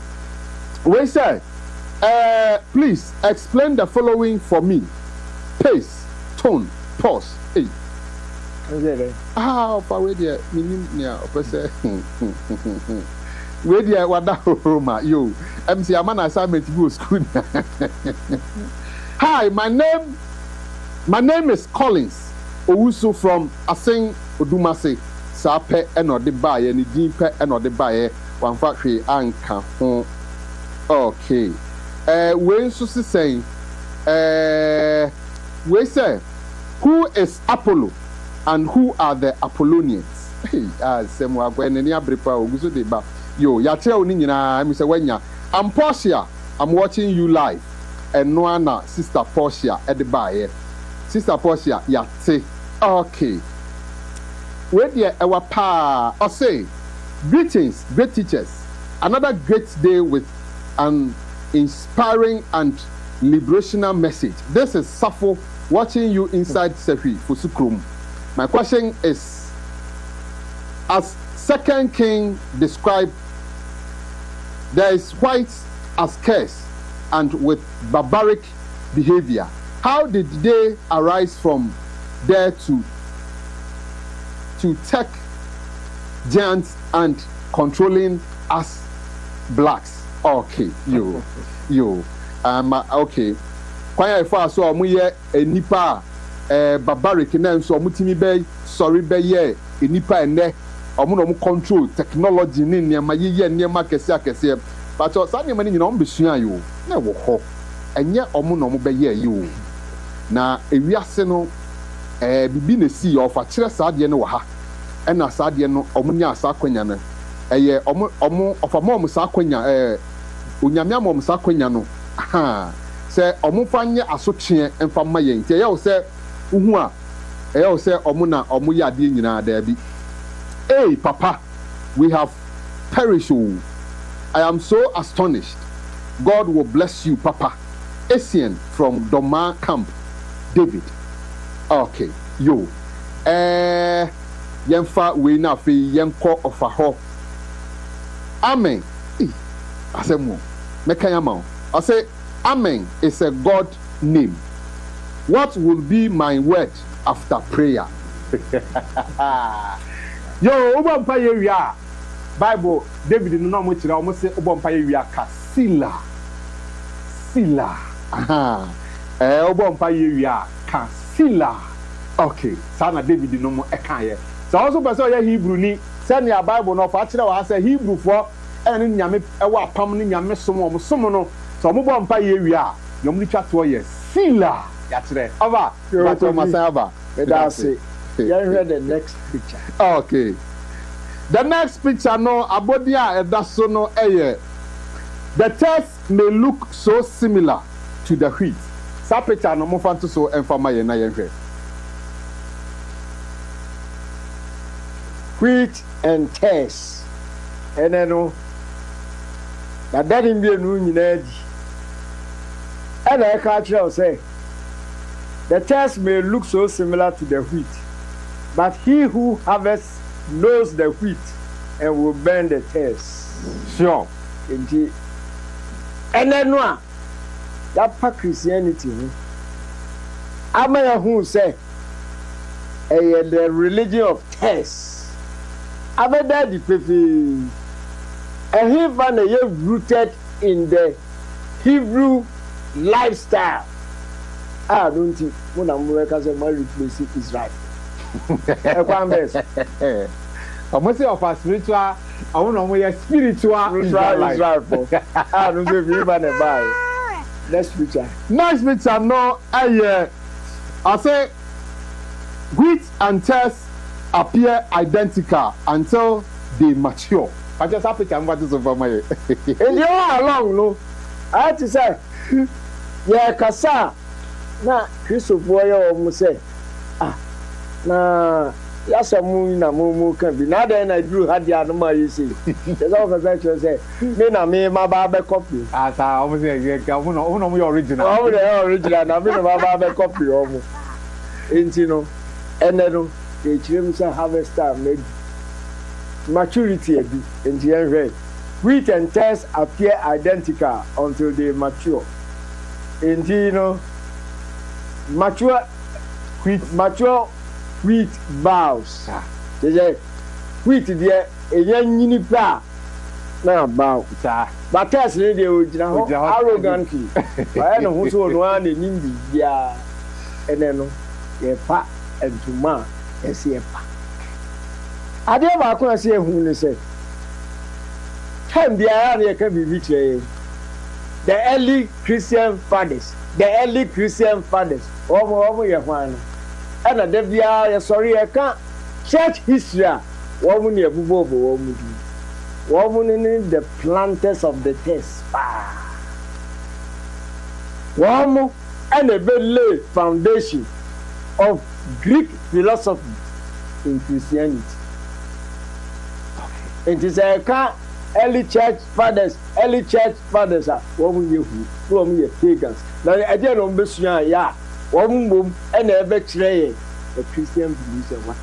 We say, please explain the following for me. Pace. Tone, pause. Hey. Wait there, wait there, wada Roma, yo. MC Aman assignment go school. Hi, my name is Collins Owusu from Asing Odumase. Sape eno de baye, ni dimpe eno de baye. One factory anka hon. Okay. We so saying, we say, who is Apollo and who are the Apollonians? Yo, Yateo Nina, Mr. Wenya. I'm Portia. I'm watching you live. And Noana, Sister Portia, at the bar. Sister Portia, Yate. Okay. Wait there, our pa. I say, greetings, great teachers. Another great day with an inspiring and liberational message. This is Safo watching you inside Sefi Fusukrum. My question is, as Second King described, there is white as curse and with barbaric behavior. How did they arise from there to tech giants and controlling us blacks? Okay, okay. Kwanya ifa so omu ye enipa barbaric na nso omu timi be sorry be ye enipa ene omu no mu control technology ni niam ye niam akese but so sa niam ni nyina omu besua yo na wo ho enye omu no mu be ye yo na ewiase no bibi na si ofa kire saade ne wo ha ena saade no omu nya asa kwanya no eye omu ofa mo sa kwanya onyame amom sa kwanya no say omufanye asotwe emfa maye nti ye wo say uhu a ye wo say omu na omu ya de nyina da bi. Hey papa, we have perished. I am so astonished. God will bless you, papa. Essien from Doma Camp, David. Okay, yo. Yemfa we na fi yenko ofa ho. Amen. Asemo. Mekayama. I say Amen is a God name. What will be my word after prayer? Yo, Ubampa Yeria. Bible, David no mo chira, almost say Ubampa Yeria Kasila. Sila. Ubampa Yeria Kasila. Okay, Sana David no mo ekaye. So also person ya Hebrew ni, send your Bible no for chira wa say Hebrew for ene nyame ewa pam ni nyame som no. So mo Ubampa Yeria, no mo twa to ye Sila. Ya chire. Ova, but Masaba. That's it. You read the next picture. Okay. The next picture no abodia edaso no eye. The text may look so similar to the wheat. Sa picture no mo fanto so enfama ye na yenhwe. Wheat and tares. Ene no. Na daddy bi enu nyina di. Ena e ka kire o say the tares may look so similar to the wheat. But he who harvests knows the wheat and will burn the tares. Sure. Indeed. And then no, that part Christianity. Amaya who say, the religion of tares. Abe daddy pepe. And he found a rooted in the Hebrew lifestyle. I don't think when I'm working my replacing Israel. Almost of a spiritual, I want to be a spiritual Israel. I don't know if you want to buy. Next picture. Next picture, no, I say wheat and tares appear identical until they mature. I just have to come back to over my. And you are along, no? I have to say, yeah, Kasa. Na Christopher almost say, na yasa mu na mu kan bi na da na duru ha dia no ma yesi the all of say me na me ma ba be copy asa almost say ka uno mu original original na me na ba be copy omo enti no ene no e chirem say harvest time maturity ebi enti enhwe wheat and tares appear identical until they mature enti no mature wheat bows. They say wheat there a young pa na bow. But that's really arrogantly. I know who's one in India and then a pa and to ma as a pa. I never say who they say. Time the area can be betrayed. The early Christian fathers. Over your one. And a devia, sorry, I can't church history. Woman, your bubble, Woman the planters of the text. One and a very lay foundation of Greek philosophy in Christianity. It is a early church fathers are woman you from your pagans. Now I didn't know yeah, woman and a betray the Christian beliefs and what.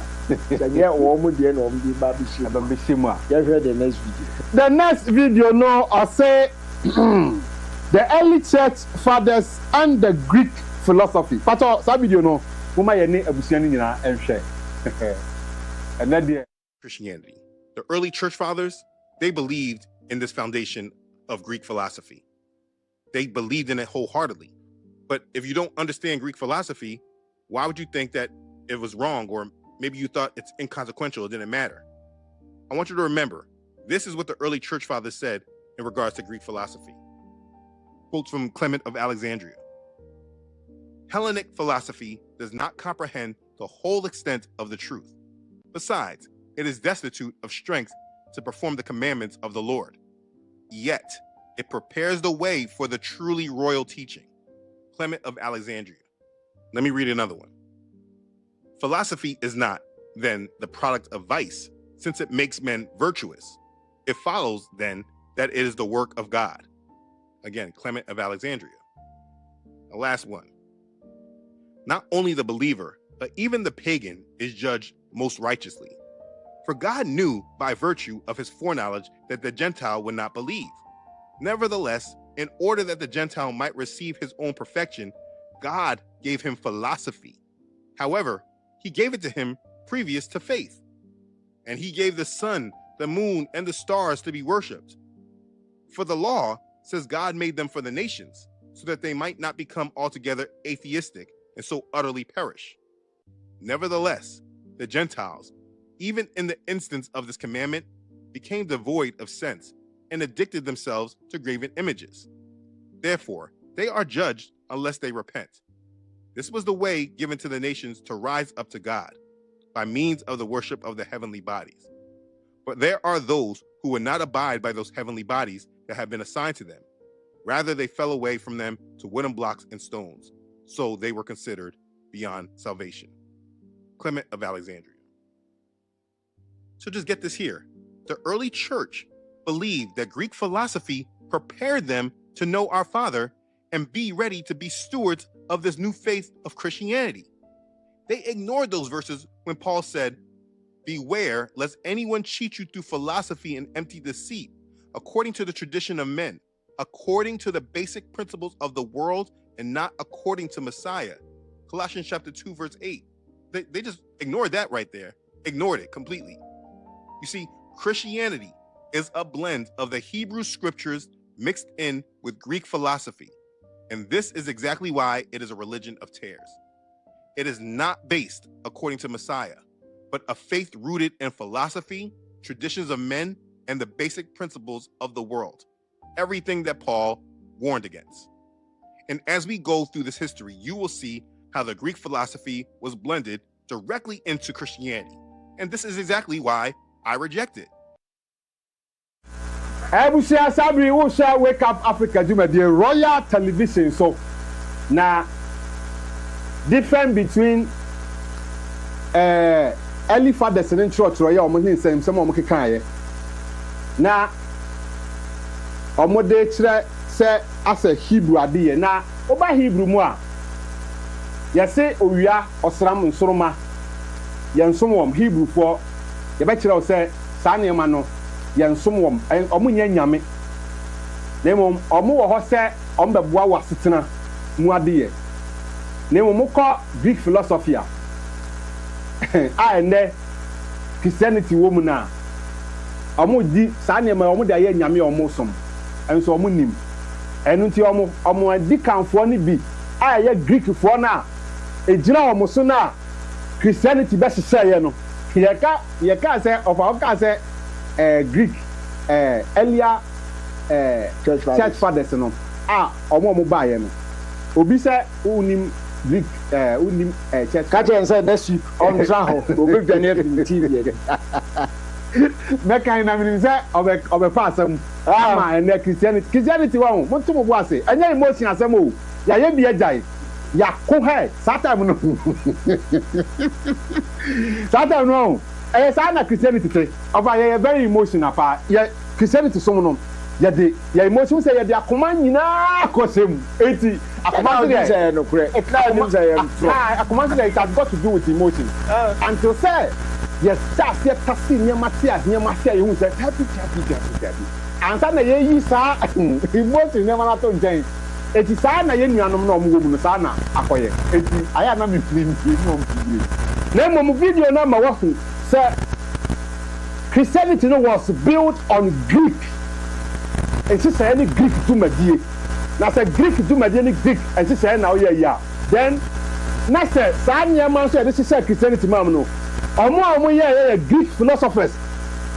Yeah, woman the end of the Babishima. You heard the next video. The next video, no, I say the early church fathers and the Greek philosophy. But that video, no, whom I name Abusianina and share. And that Christianity. The early church fathers, they believed in this foundation of Greek philosophy. They believed in it wholeheartedly. But if you don't understand Greek philosophy, why would you think that it was wrong, or maybe you thought it's inconsequential, it didn't matter? I want you to remember, this is what the early church fathers said in regards to Greek philosophy. Quotes from Clement of Alexandria. Hellenic philosophy does not comprehend the whole extent of the truth. Besides, it is destitute of strength to perform the commandments of the Lord. Yet, it prepares the way for the truly royal teaching. Clement of Alexandria. Let me read another one. Philosophy is not, then, the product of vice, since it makes men virtuous. It follows, then, that it is the work of God. Again, Clement of Alexandria. The last one. Not only the believer, but even the pagan is judged most righteously. For God knew by virtue of his foreknowledge that the Gentile would not believe. Nevertheless, in order that the Gentile might receive his own perfection, God gave him philosophy. However, he gave it to him previous to faith. And he gave the sun, the moon, and the stars to be worshipped. For the law says God made them for the nations, so that they might not become altogether atheistic and so utterly perish. Nevertheless, the Gentiles, even in the instance of this commandment, became devoid of sense and addicted themselves to graven images. Therefore, they are judged unless they repent. This was the way given to the nations to rise up to God by means of the worship of the heavenly bodies. But there are those who would not abide by those heavenly bodies that have been assigned to them. Rather, they fell away from them to wooden blocks and stones. So they were considered beyond salvation. Clement of Alexandria. So just get this here. The early church believed that Greek philosophy prepared them to know our Father and be ready to be stewards of this new faith of Christianity. They ignored those verses when Paul said, "Beware lest anyone cheat you through philosophy and empty deceit, according to the tradition of men, according to the basic principles of the world, and not according to Messiah." Colossians chapter 2, verse 8. They just ignored that right there. Ignored it completely. You see, Christianity is a blend of the Hebrew scriptures mixed in with Greek philosophy. And this is exactly why it is a religion of tares. It is not based according to Messiah, but a faith rooted in philosophy, traditions of men, and the basic principles of the world. Everything that Paul warned against. And as we go through this history, you will see how the Greek philosophy was blended directly into Christianity. And this is exactly why I reject it. Ebusia Sabri wo share Wake Up Africa Juma the Royal Television so na different between early fathers and church royal omo hin sem omo kekan ye na omo de kire se asa Hebrew ade ye na oba Hebrew mu a ye se owia osram nsoroma ye nsomwom Hebrew for ye be kire o se sa ne ma no yensomwom omo nya nyame nemo omo wo ho se omo beboa wasetena mu ade ye nemo mo ko Greek philosophy a ene Christianity wo mu na omo di sa ne ma omo da ye nyame omo som enso omo nim enu nti omo di kanfo ni bi ye Greek fo na ejira omo so na Christianity be sese ye no ye ka se of say Greek earlier church fathers no omo ba ye no obi say unim Greek unim church catch and say next week on traho obi dwane TV Meka na me say obe fa asem ama na Christianity wa ho monto mo bo ase anya emotion asem o ya ye bi agai ya ko he satan no satan no sa na Christianity te over ye very emotional pa ye Christianity so no ye de ye emotion say ye de akoma nyina akosem enti akoma say no kure akoma say it has got to do with emotion until say yes start here passing near Matia you say happy and sana ye yi sa emotion never na to njen eti sa na ye nuanom na omwo mu sa na akoye eti aya na me film no mfiri na mo video na ma wafu say Christianity was built on Greek. And she said any Greek to Medie. Now say Greek to Medie Greek and she said now yeah. Then na say Sanya man say this is Christianity mam no. Omo yeah Greek philosophers.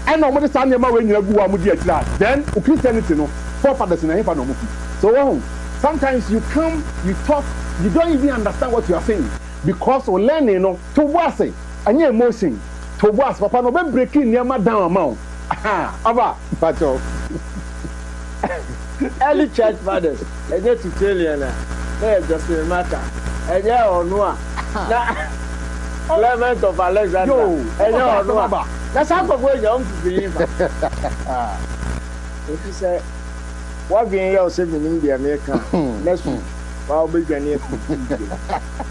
And omo the Sanya man when you go amu di atira. Then Christianity no forefathers na him no mo. So sometimes you come, you talk, you don't even understand what you are saying because we learning no to was say anya emotion. To was papa no be breaking near down amount. Aba pato. Early church fathers, and yet to tell you now, just a matter. And yeah or no. Clement of Alexander. And yeah or no. That's how the way young to believe. If you say what being your saving in the American next week, I'll be going to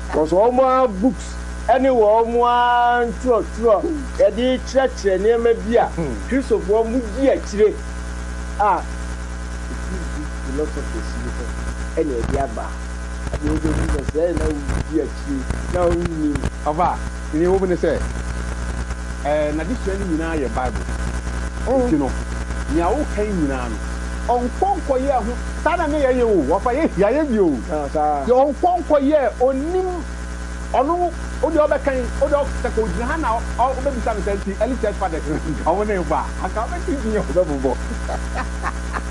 because all my books. Anyone one true edi church near me bia Christopher mu di akire philosophy any diaba abi o do say na di akire na uni ava ni wo be say na this one nyina ye Bible you know nya wo kan nyina no onkonko ye ho sada ne ye wo wo fa ye ya bi o yo onkonko ye onim onu odi obekan odi okako jina na o be bisa me senti early church father awon na ba aka be ti yin o be bobo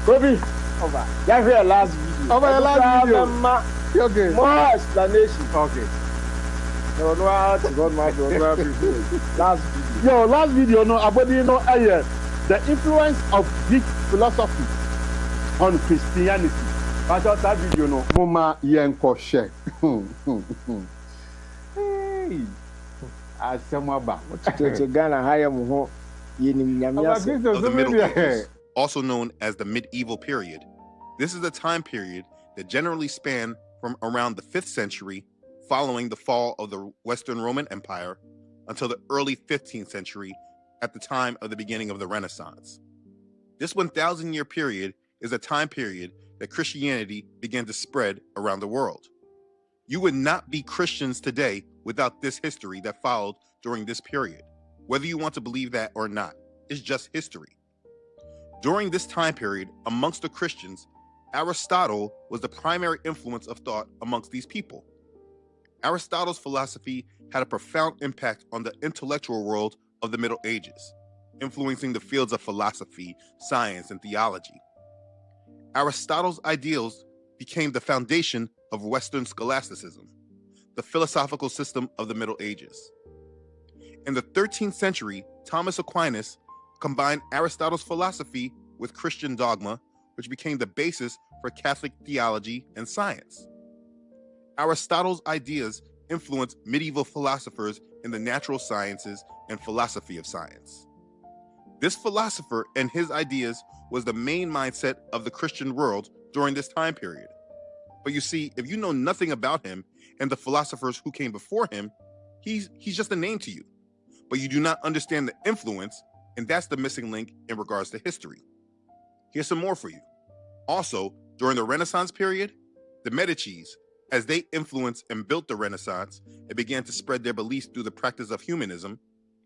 Kobi over ya hear last video okay more explanation okay no to God my last video no abodi no the influence of Greek philosophy on Christianity but that video no mama yenko share Of the Middle Ages, also known as the medieval period. This is a time period that generally spanned from around the 5th century following the fall of the Western Roman Empire until the early 15th century at the time of the beginning of the Renaissance. This 1,000-year period is a time period that Christianity began to spread around the world. You would not be Christians today without this history that followed during this period. Whether you want to believe that or not, it's just history. During this time period, amongst the Christians, Aristotle was the primary influence of thought amongst these people. Aristotle's philosophy had a profound impact on the intellectual world of the Middle Ages, influencing the fields of philosophy, science, and theology. Aristotle's ideals became the foundation of Western scholasticism, the philosophical system of the Middle Ages. In the 13th century, Thomas Aquinas combined Aristotle's philosophy with Christian dogma, which became the basis for Catholic theology and science. Aristotle's ideas influenced medieval philosophers in the natural sciences and philosophy of science. This philosopher and his ideas was the main mindset of the Christian world during this time period. But you see, if you know nothing about him and the philosophers who came before him, he's just a name to you. But you do not understand the influence, and that's the missing link in regards to history. Here's some more for you. Also, during the Renaissance period, the Medicis, as they influenced and built the Renaissance and began to spread their beliefs through the practice of humanism,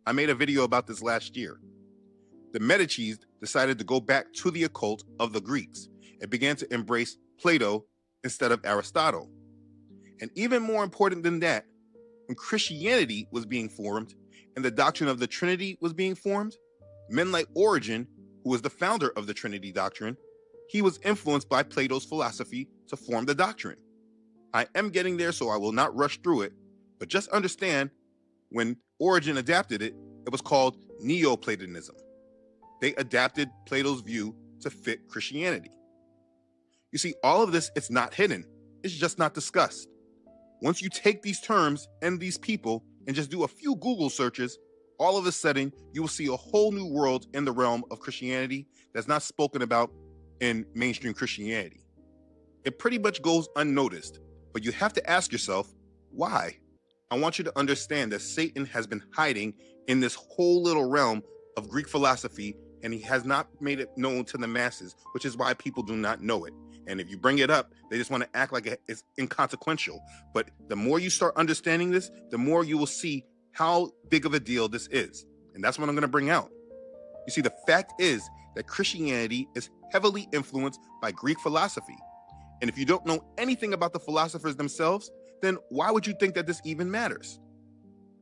I made a video about this last year. The Medicis decided to go back to the occult of the Greeks and began to embrace Plato instead of Aristotle. And even more important than that, when Christianity was being formed and the doctrine of the Trinity was being formed, men like Origen, who was the founder of the Trinity doctrine, he was influenced by Plato's philosophy to form the doctrine. I am getting there, so I will not rush through it, but just understand when Origen adapted it, it was called Neoplatonism. they adapted Plato's view to fit Christianity. You see, all of this, it's not hidden. It's just not discussed. Once you take these terms and these people and just do a few Google searches, all of a sudden, you will see a whole new world in the realm of Christianity that's not spoken about in mainstream Christianity. It pretty much goes unnoticed, but you have to ask yourself, why? I want you to understand that Satan has been hiding in this whole little realm of Greek philosophy, and he has not made it known to the masses, which is why people do not know it. And if you bring it up, they just want to act like it's inconsequential. But the more you start understanding this, the more you will see how big of a deal this is. And that's what I'm going to bring out. You see, the fact is that Christianity is heavily influenced by Greek philosophy. And if you don't know anything about the philosophers themselves, then why would you think that this even matters?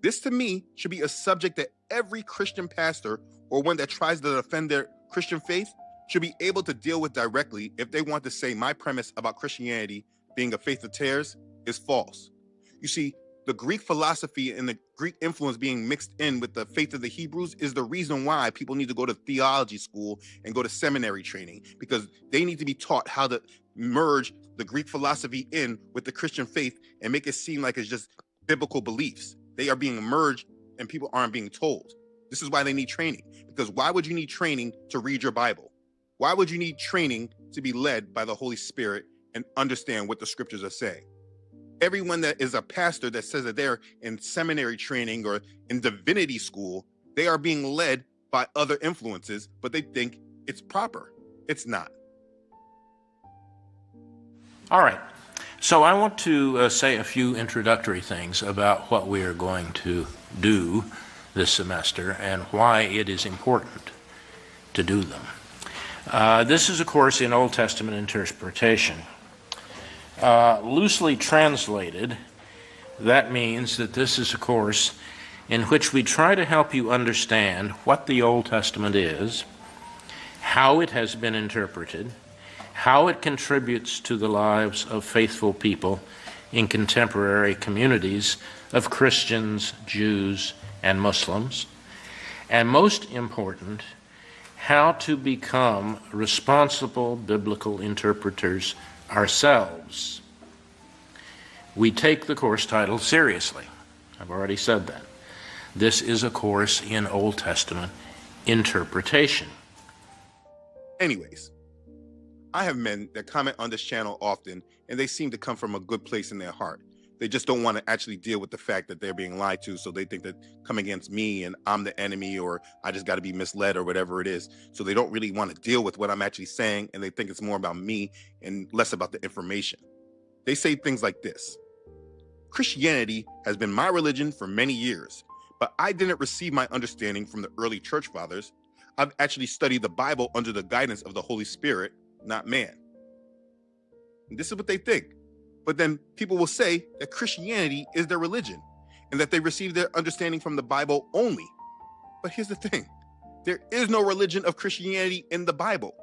This, to me, should be a subject that every Christian pastor or one that tries to defend their Christian faith should be able to deal with directly if they want to say my premise about Christianity being a faith of tares is false. You see, the Greek philosophy and the Greek influence being mixed in with the faith of the Hebrews is the reason why people need to go to theology school and go to seminary training, because they need to be taught how to merge the Greek philosophy in with the Christian faith and make it seem like it's just biblical beliefs. They are being merged and people aren't being told. This is why they need training, because why would you need training to read your Bible? Why would you need training to be led by the Holy Spirit and understand what the scriptures are saying? Everyone that is a pastor that says that they're in seminary training or in divinity school, they are being led by other influences, but they think it's proper. It's not. All right. So I want to say a few introductory things about what we are going to do this semester and why it is important to do them. This is a course in Old Testament interpretation. Loosely translated, that means that this is a course in which we try to help you understand what the Old Testament is, how it has been interpreted, how it contributes to the lives of faithful people in contemporary communities of Christians, Jews, and Muslims, and most important, how to become responsible biblical interpreters ourselves. We take the course title seriously. I've already said that. This is a course in Old Testament interpretation. Anyways, I have men that comment on this channel often, and they seem to come from a good place in their heart. They just don't want to actually deal with the fact that they're being lied to, so they think that come against me and I'm the enemy, or I just got to be misled, or whatever it is. So they don't really want to deal with what I'm actually saying, and they think it's more about me and less about the information. They say things like this: Christianity has been my religion for many years, but I didn't receive my understanding from the early church fathers. I've actually studied the Bible under the guidance of the Holy Spirit, not man. And this is what they think. But then people will say that Christianity is their religion and that they receive their understanding from the Bible only. But here's the thing. There is no religion of Christianity in the Bible.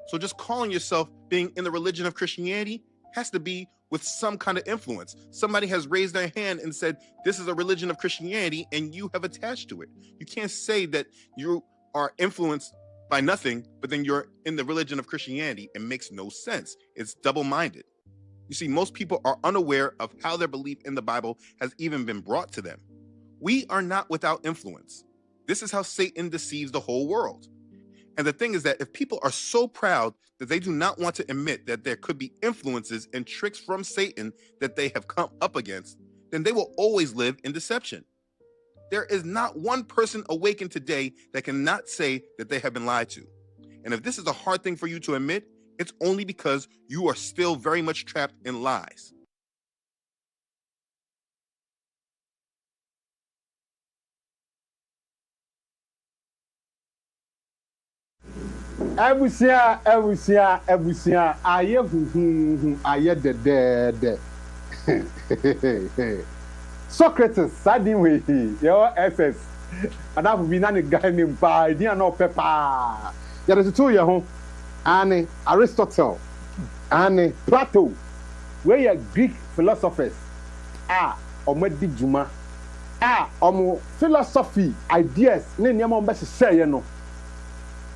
So just calling yourself being in the religion of Christianity has to be with some kind of influence. Somebody has raised their hand and said, this is a religion of Christianity, and you have attached to it. You can't say that you are influenced by nothing, but then you're in the religion of Christianity. It makes no sense. It's double-minded. You see, most people are unaware of how their belief in the Bible has even been brought to them. We are not without influence. This is how Satan deceives the whole world. And the thing is that if people are so proud that they do not want to admit that there could be influences and tricks from Satan that they have come up against, then they will always live in deception. There is not one person awakened today that cannot say that they have been lied to. And if this is a hard thing for you to admit, it's only because you are still very much trapped in lies. Ebusia, aye huhu, aye de. Socrates, sadin we your SS. Adafu bi na ne guy nim pa, di na pepa. Ya de tutu ye ho. Ane Aristotle, ane Plato, where your Greek philosophers omedi juma, omo philosophy ideas ne nneema on be say no.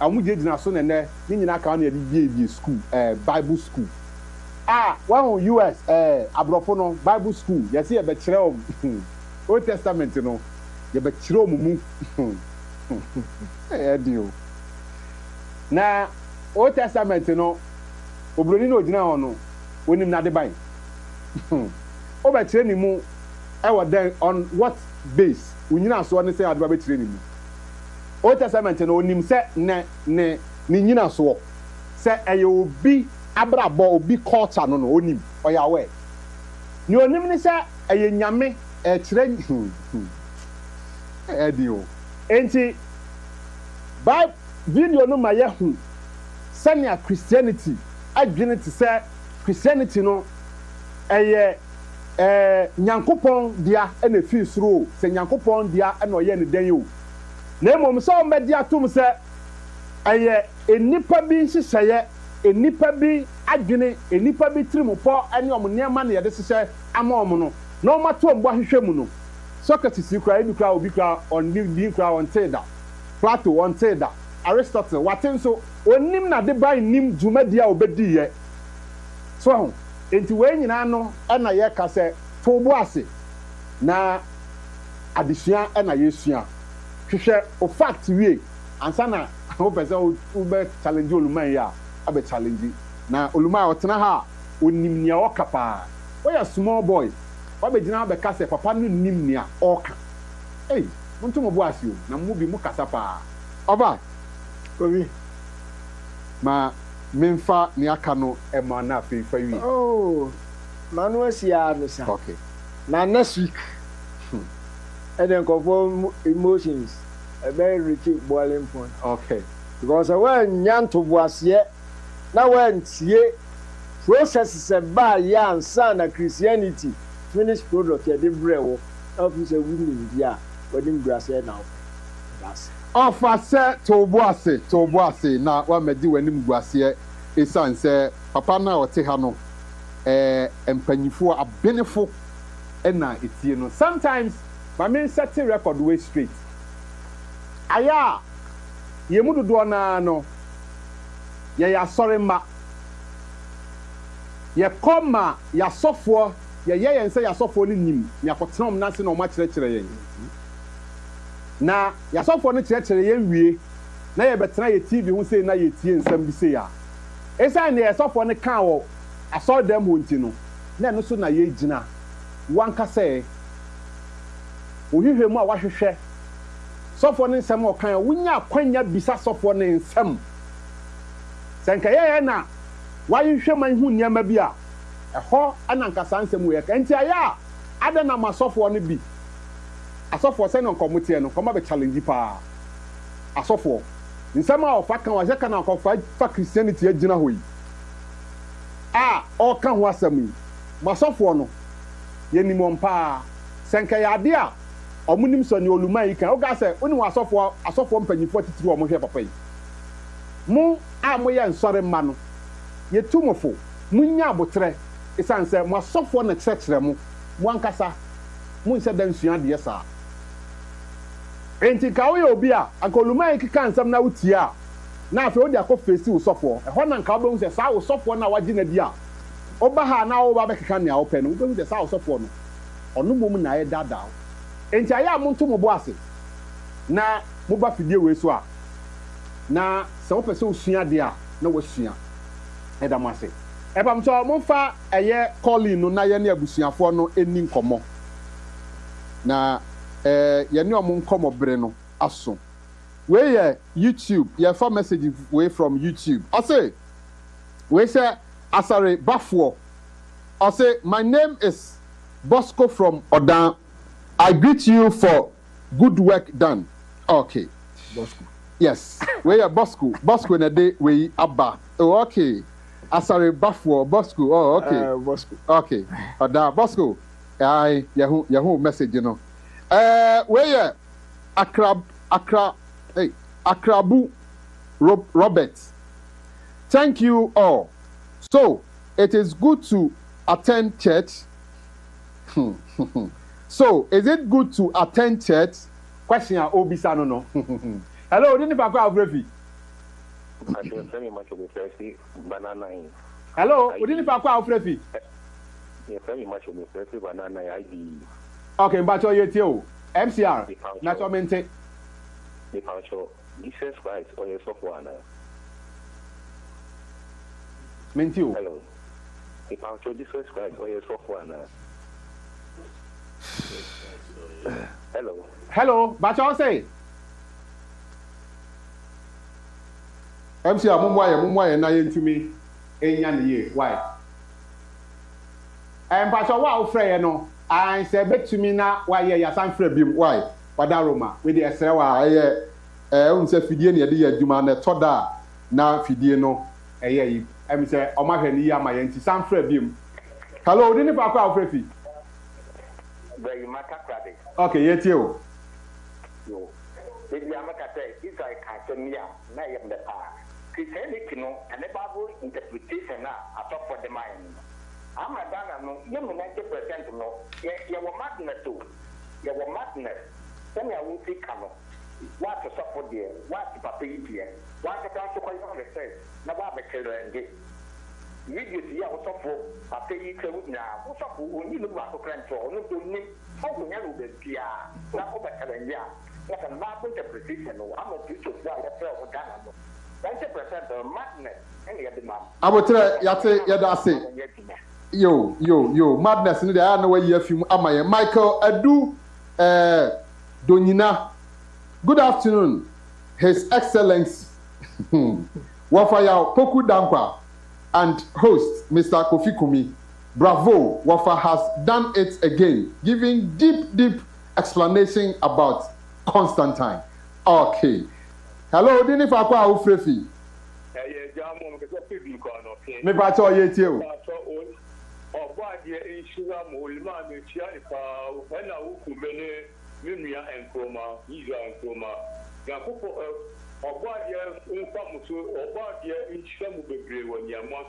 amu je gyina so nene ni nyina ka na ye bi school Bible school one US abrofo no Bible school yes ye be kire o Old Testament no ye be kire o mu dio na Old Testament no obroni no gyina ho no onim na de ban o be kire ni mu e wo den on what base unyina so ne say ade ba be kire ni mu Old Testament no onim se ne nyina so se eye obi abrabo obi culture no onim oyawe ni onim ni se eye nyame e kire edio enti by video no ma yehu sania Christianity adwene ti se Christianity no eye nyankopon dia na fi suro se nyankopon dia na oye ne dan yo na emom so mbedi atum se eye enipa bi nhyehyeye enipa bi adwene enipa bi tirimupo ene om niema na yede hyehyɛ ama om no na om ato mbo ahwehwɛ mu no Socrates kura ebi kura obi kura on living kura on teda Plato on teda Aristotle waten so onim na de ban nim dwumadi a obedi ye so ho enti we nyina no na ye ka se tobo ase na adesua na yesua hwehwɛ o fact wie ansa na o pese o be challenge oluman ya abe challenge na oluman otena ha onim nia okapa o ya small boy wa be gina be ka se papa no nim nia oka muntu mo bo ase o na mo bi mu kasa pa oba obi ma memfa ni aka no e ma na afi fa wi manu asia no sa okay na next week and then conform emotions a very rich boiling point okay because when nyanto boasie na when tie processes e ba ya ansa na Christianity finished product e dey brewo office e win dia wedding grass now that's offer se to boase na wa medi wanim guase esan se papa na ote ha no empanyifo abenefo na etie no sometimes my men set the record way straight aya ye mu dodo na no ye ya sorry ma ye koma ya sofo ye yense ya sofo ni nim ya kotenom na se na o ma kire yen na ya sofo ni kire yen wie na ye betena ye TV hu sei na ye tie nsam bi sei ya esa na ye sofo ni kan wo asọ dem ho nti no na no so na ye gina wanka se ohihwe mu a wahwehwe sofo ne nsem okan wunya kwanya bisa sofo ne nsem senka ye na wahwehwe man hu niam bi a eho anankasa nsem ye ka nti aya ada na masofo ne bi asofo se no nkomotie no koma be challenge pa asofo nsem a ofa kan wa je kan akofa fa Christianity agina hoyi o kan ho asami masofo no ye nimom pa senka ya de a omunim so ne oluman yi kan o ga se oni asofo mpanyifo titiri o mo hwe papa yi mu a mo ye nsore ma no ye tumofo munya abotre isanse mo asofo na kyerɛkyerɛ mo ankasa mu nse da nsua de yesa enti ka wo ye obi a anka oluman yi kan nsam na wutie a na afi o de akofesi wo sofo e ho na nka obehu se saa wo sofo na wagye na di a oba ha na wo ba bekeka ne a wo pɛ no obehu se saa wo sofo no ono mom na ye dada enti aya mo nto mo bo ase na mo ba fidie we so a na se wo pɛ se osua de a na wasua e da mo ase e ba mo so mo fa eye calling no na ye ne abusuafo no eni nkomo na ye ne omo nkomo bere no aso we YouTube ye for message way from YouTube I say we say asare bafo I say my name is Bosco from Odan. I greet you for good work done. Okay. Bosco. Yes. We are Bosco. Bosco na day we abba. Oh, okay. Asare bafo Bosco. Oh, okay. Bosco. Okay. Odan Bosco. I Yahoo message you know. We are Akrabu Robert. Thank you all. So it is good to attend church. So is it good to attend church? Question Obisa no. Hello, didn't I go Avrevi? Hello, we didn't find out Frefi. Okay, but you MCR, naturalmente. Jesus Christ or your software. Mentiu. Hello. If I'm sure Jesus Christ or your software. Hello. Hello, but you say. MCR, mumwa na yentumi enya ne why? But you wa ofre no, I say betumi na why ya san frɛ bim why? Wadaroma we dey esre wa unse fidie ne de adwuma na toda na fidie no yi em say o ma hwɛ ni ya ma yenti san frɛ bim. Hello, didn't pa kwa ofrefi? Very much crowded. Okay, yeti o. Yo. If you am say this guy can me na yem the pa. Christianity no and the Bible interpretation na atop for the mind. I'm a dana no, you 90% no. You were madness too. You were madness. Then I will see come. What to support there? What to pay here? What to transfer on the say? Now what the children get? You see, I was up for a pay now. What's up when you look at the control? No, don't need how to handle the Pia. Not over Calendar. That's a map interpretation. I'm a future why I felt for Ghana. 90% of madness. Any of the map. I will tell you, Yadasi. Yo, madness in the I know where you have Amaya. Michael Adu Donina. Good afternoon, His Excellency Wafaya Poku Dankwa and host Mr. Kofi Kumi. Bravo, Wafa has done it again, giving deep explanation about Constantine. Okay. Hello, Dini Fakwa Ufrefi. Me bato ye tio. Minia and Chroma, Isa and Chroma. Yakupo, Obadia, Unfamusu, Obadia, in Shamu Bebre when Yamas.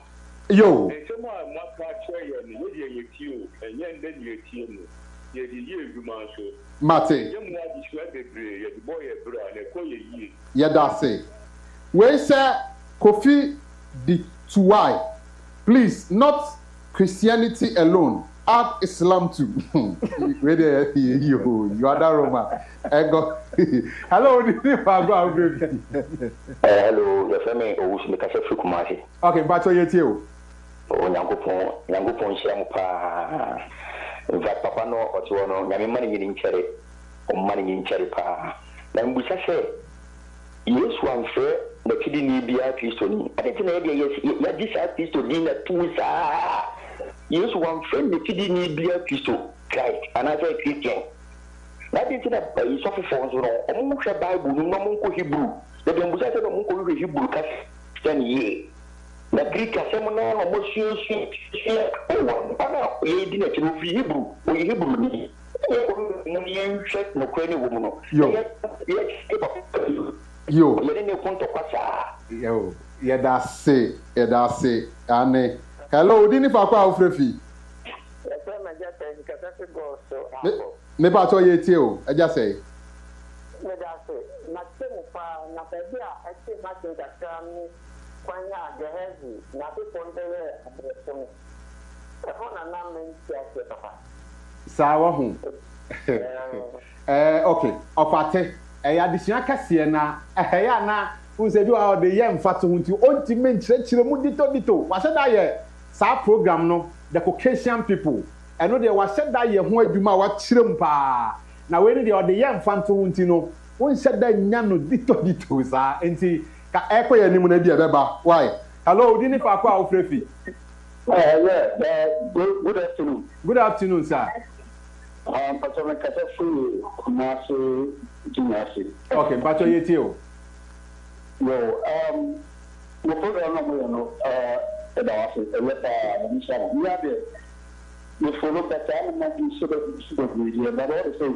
Yo, and some are not catcher and you, and then you team. Yet the year you marshal. Mate, young lady, Bebre, the boy a bra, and a coy ye. Yadase. Where say Kofi the Tuwai? Please, not Christianity alone. Add Islam too. Where you are that Roma. Hello, hello, your family owes me Casa Fukumasi. Okay, but you oh, Yango Shamupa. In fact, Papa no, or to no, Yami money in cherry, or money in cherry pa. Then we say, yes, one fair, the kidney be a Christian. I didn't know, yes, this artist to dinner too. Yes, one friend, the kidney be a Christian, Christ, another Christian. That is a suffer for a Munka Bible, no Munko Hebrew. The Bambusata of Munko Hebrew Castan ye. The Greek Asemona, or Monsieur oh, you didn't know Hebrew, or Hebrew. You check no cranny woman. Yo, that's it, Anne. Hello, didn't Fakwa Frefi? Me bato ye tio, I just say. Sawa home. Okay, Opate, additional Cassiana, na who said you are the young fat to ultimate church, Mudito, was that sa program no the Caucasian people I know they was said that ye ho adwuma wa kyerem pa na we ni de ode ye mfanto hunti no won said that nya no dito sa enti ka ekoye anim na bia beba why hello di ni fa kwa ofrefi good afternoon sir Pastor Katafu Kumasi Juniasi okay bato yeti o no program no about it, we have it. You follow that time and you sort of media, but also,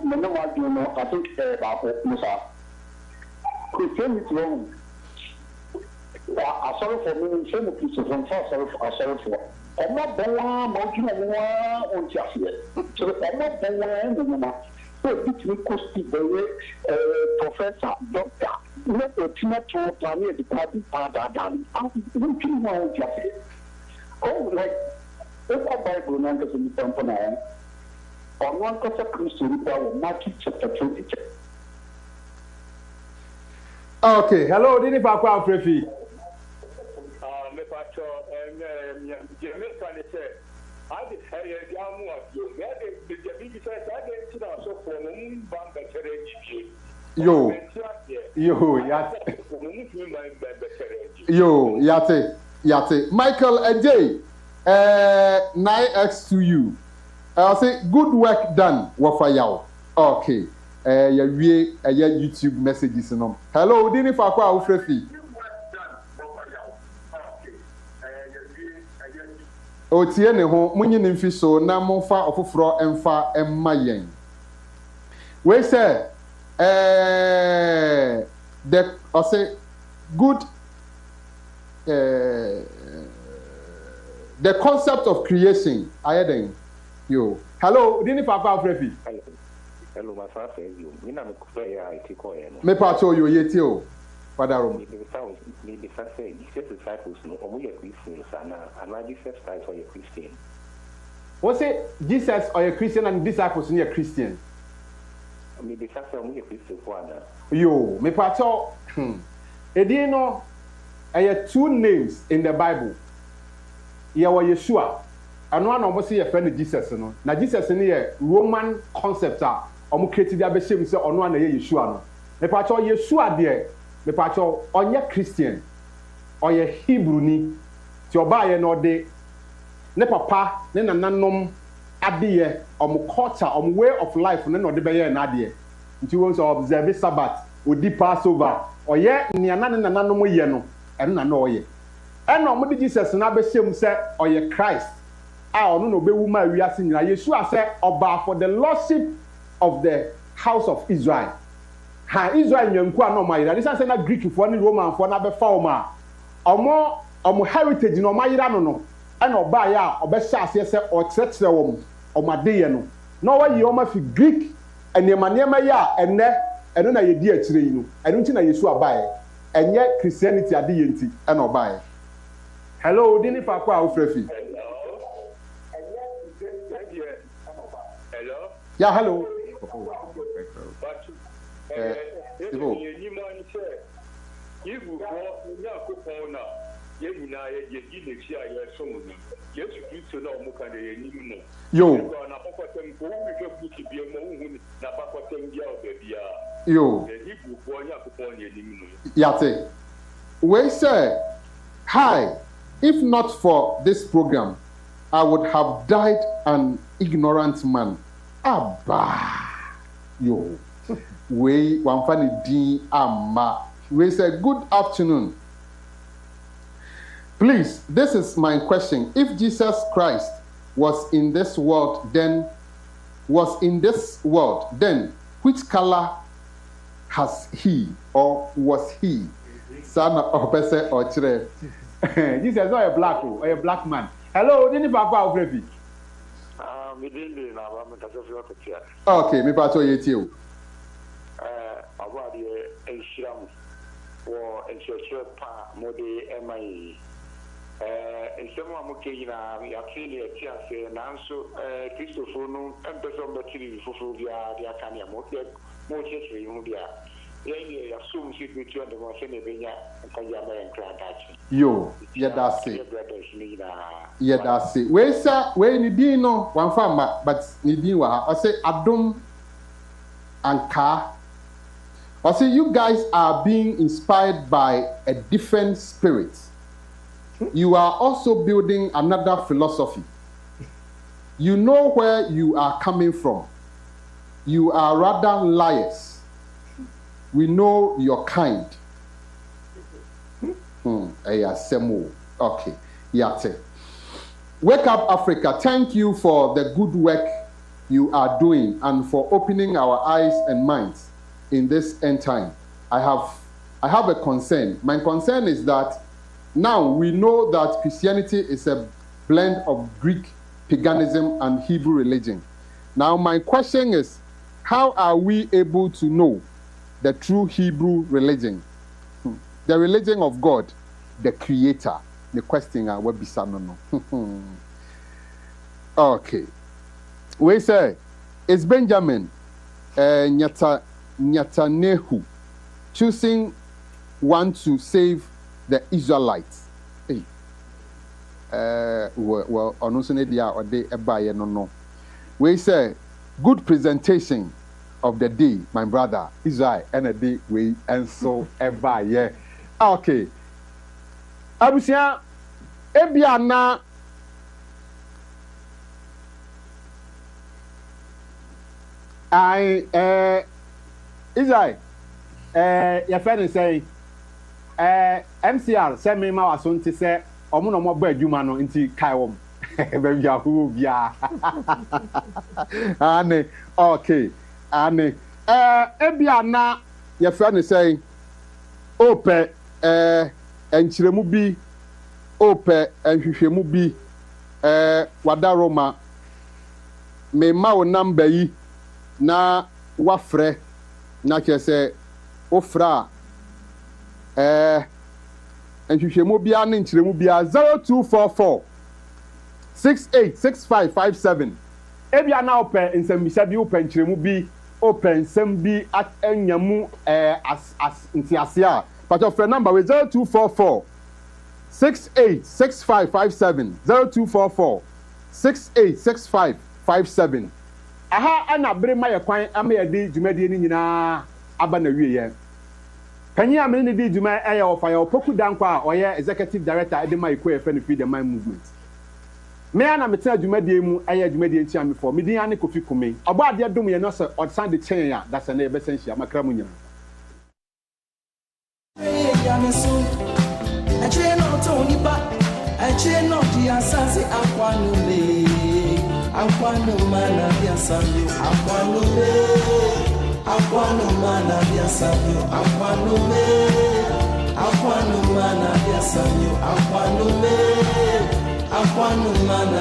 no one you know, I think about Musa. Christianity wrong. I sorry for me, some of people from sorry for. I'm not the one, mountain of one on just so I'm not the one, so between Costi, professor, doctor, Let the tomato plant the party part done. I'm looking more just oh, like if a Bible numbers in the company on one cosa Christian Matthew chapter 20. Okay, hello, Dini Papa Frefi. Me pacho Jamaica say I did hurry and yamu of you. The baby says I didn't sit out so for Yate. Michael Ejay, 9x to you. I'll say good work done, Wafayaw. Okay. YouTube messages no. Hello, Dini Fakwa Ufrefi. O tie ne ho munyi ne mfi so na monfa ofoforo emfa emma yen. We say the I say good the concept of creation ayeden yo. Hello, Dini Papa Ufrefi. Hello, my father. You know, I take away. Me pacho yo yeti o. Father Rom. Maybe say Jesus disciples no only Christians and Jesus Christ or a Christian. What say Jesus or a Christian and disciples near Christian? Maybe say only a Christian one. Yo, me pacho. Edi no are two names in the Bible. Ye wa Yeshua. And one almost say a friend Jesus no. Na Jesus ni a Roman concept a omo create dia be shame say ono na ye Yeshua no. Me pacho Yeshua de me pacho onye Christian oye Hebrew ni ti oba ye no de ne papa ne nananom ade omo culture omo way of life ne no de be ye na ade nti won so observe Sabbath odi Passover oye niana ne nananom ye no eno na no oye eno omo de Jesus na be shame say oye Christ ono no be wu ma wiase nyina Yeshua say oba for the lordship of the house of Israel. Ha Israel nyanku ano mayira this say na Greek for ni Roman for na be fa omo heritage no mayira no na oba ya obehya ase se o kyerɛkyerɛ wom omade no na wa yi oma fi Greek eniema ya eno na yedi akyire yi no eno nti na Yesu abae enye Christianity ade ye nti na obae. Hello, Dini Fakwa Ofrefi. Yeah, hello. Yo. Yate. We say, hi, if not for this program, I would have died an ignorant man. Abba. Yo. We one funny D Amma. We say good afternoon. Please, this is my question. If Jesus Christ was in this world, then which color has he or was he? Son of Pese or Chire. Jesus is not a black or a black man. Hello, didn't Papa Ofrefi? Okay, me pato yeti o. Awadi enshiramu wo enshosho pa mode emai ensemo amukeyina yakini etiase nanso Christopher no empeso mbetiri fufu bia dia kania mo chesiri mu bia ye ya sum sit with you and mo se ne benya kaya ma enkra dachi yo ye dase we ni din no wan fama but ni din wa ha o say adom anka. I say you guys are being inspired by a different spirit. You are also building another philosophy. You know where you are coming from. You are rather liars. We know your kind. Okay. Yate. Wake Up Africa, thank you for the good work you are doing and for opening our eyes and minds in this end time. I have a concern. My concern is that now we know that Christianity is a blend of Greek paganism and Hebrew religion. Now my question is, how are we able to know the true Hebrew religion? the religion of God, the creator. The question I will be no. Okay. We say it's Benjamin Netanyahu choosing one to save the Israelites. Hey. Well, on dia or day no. We say good presentation of the day, my brother Israel, and a day we and so ever. Okay. Abusia ebiana Israel your friend say MCR say me ma waso nti say omo no mo ba adwuma no nti kai wom ba bia hu bia ane okay ane ebiana your friend say ope enchiremu bi ope enhwehwemu bi wadaroma me ma wo number yi na wafre na kese ofra enhwehwemu bia ne enchiremu bia 0244 686557 ebia na ope nsambisa bi ope enchiremu bi ope nsam bi enyamu as ntiasia. But your friend number is 0244 686557 0244 686557. Aha ana bere ma yakwan ama yadi dwumadi ni nyina aba na wiye. Kanyi amene ni di dwuma eya ofaya opoku dankwa a oye executive director ede ma iko efe no Freedom Mind Movement. Me ana meta dwumadi mu eya dwumadi nti am for me din ane Kofi Kume. Obo ade dom ye no se odsan de chen ya da se na ebe senhia makra mu nyina. I train on Tony Back, I train on the Assassin Aquanume, Aquanumana, the Assassin, Aquanume, Aquanumana, the Assassin, Aquanume, Aquanumana, the Assassin, Aquanume, Aquanumana.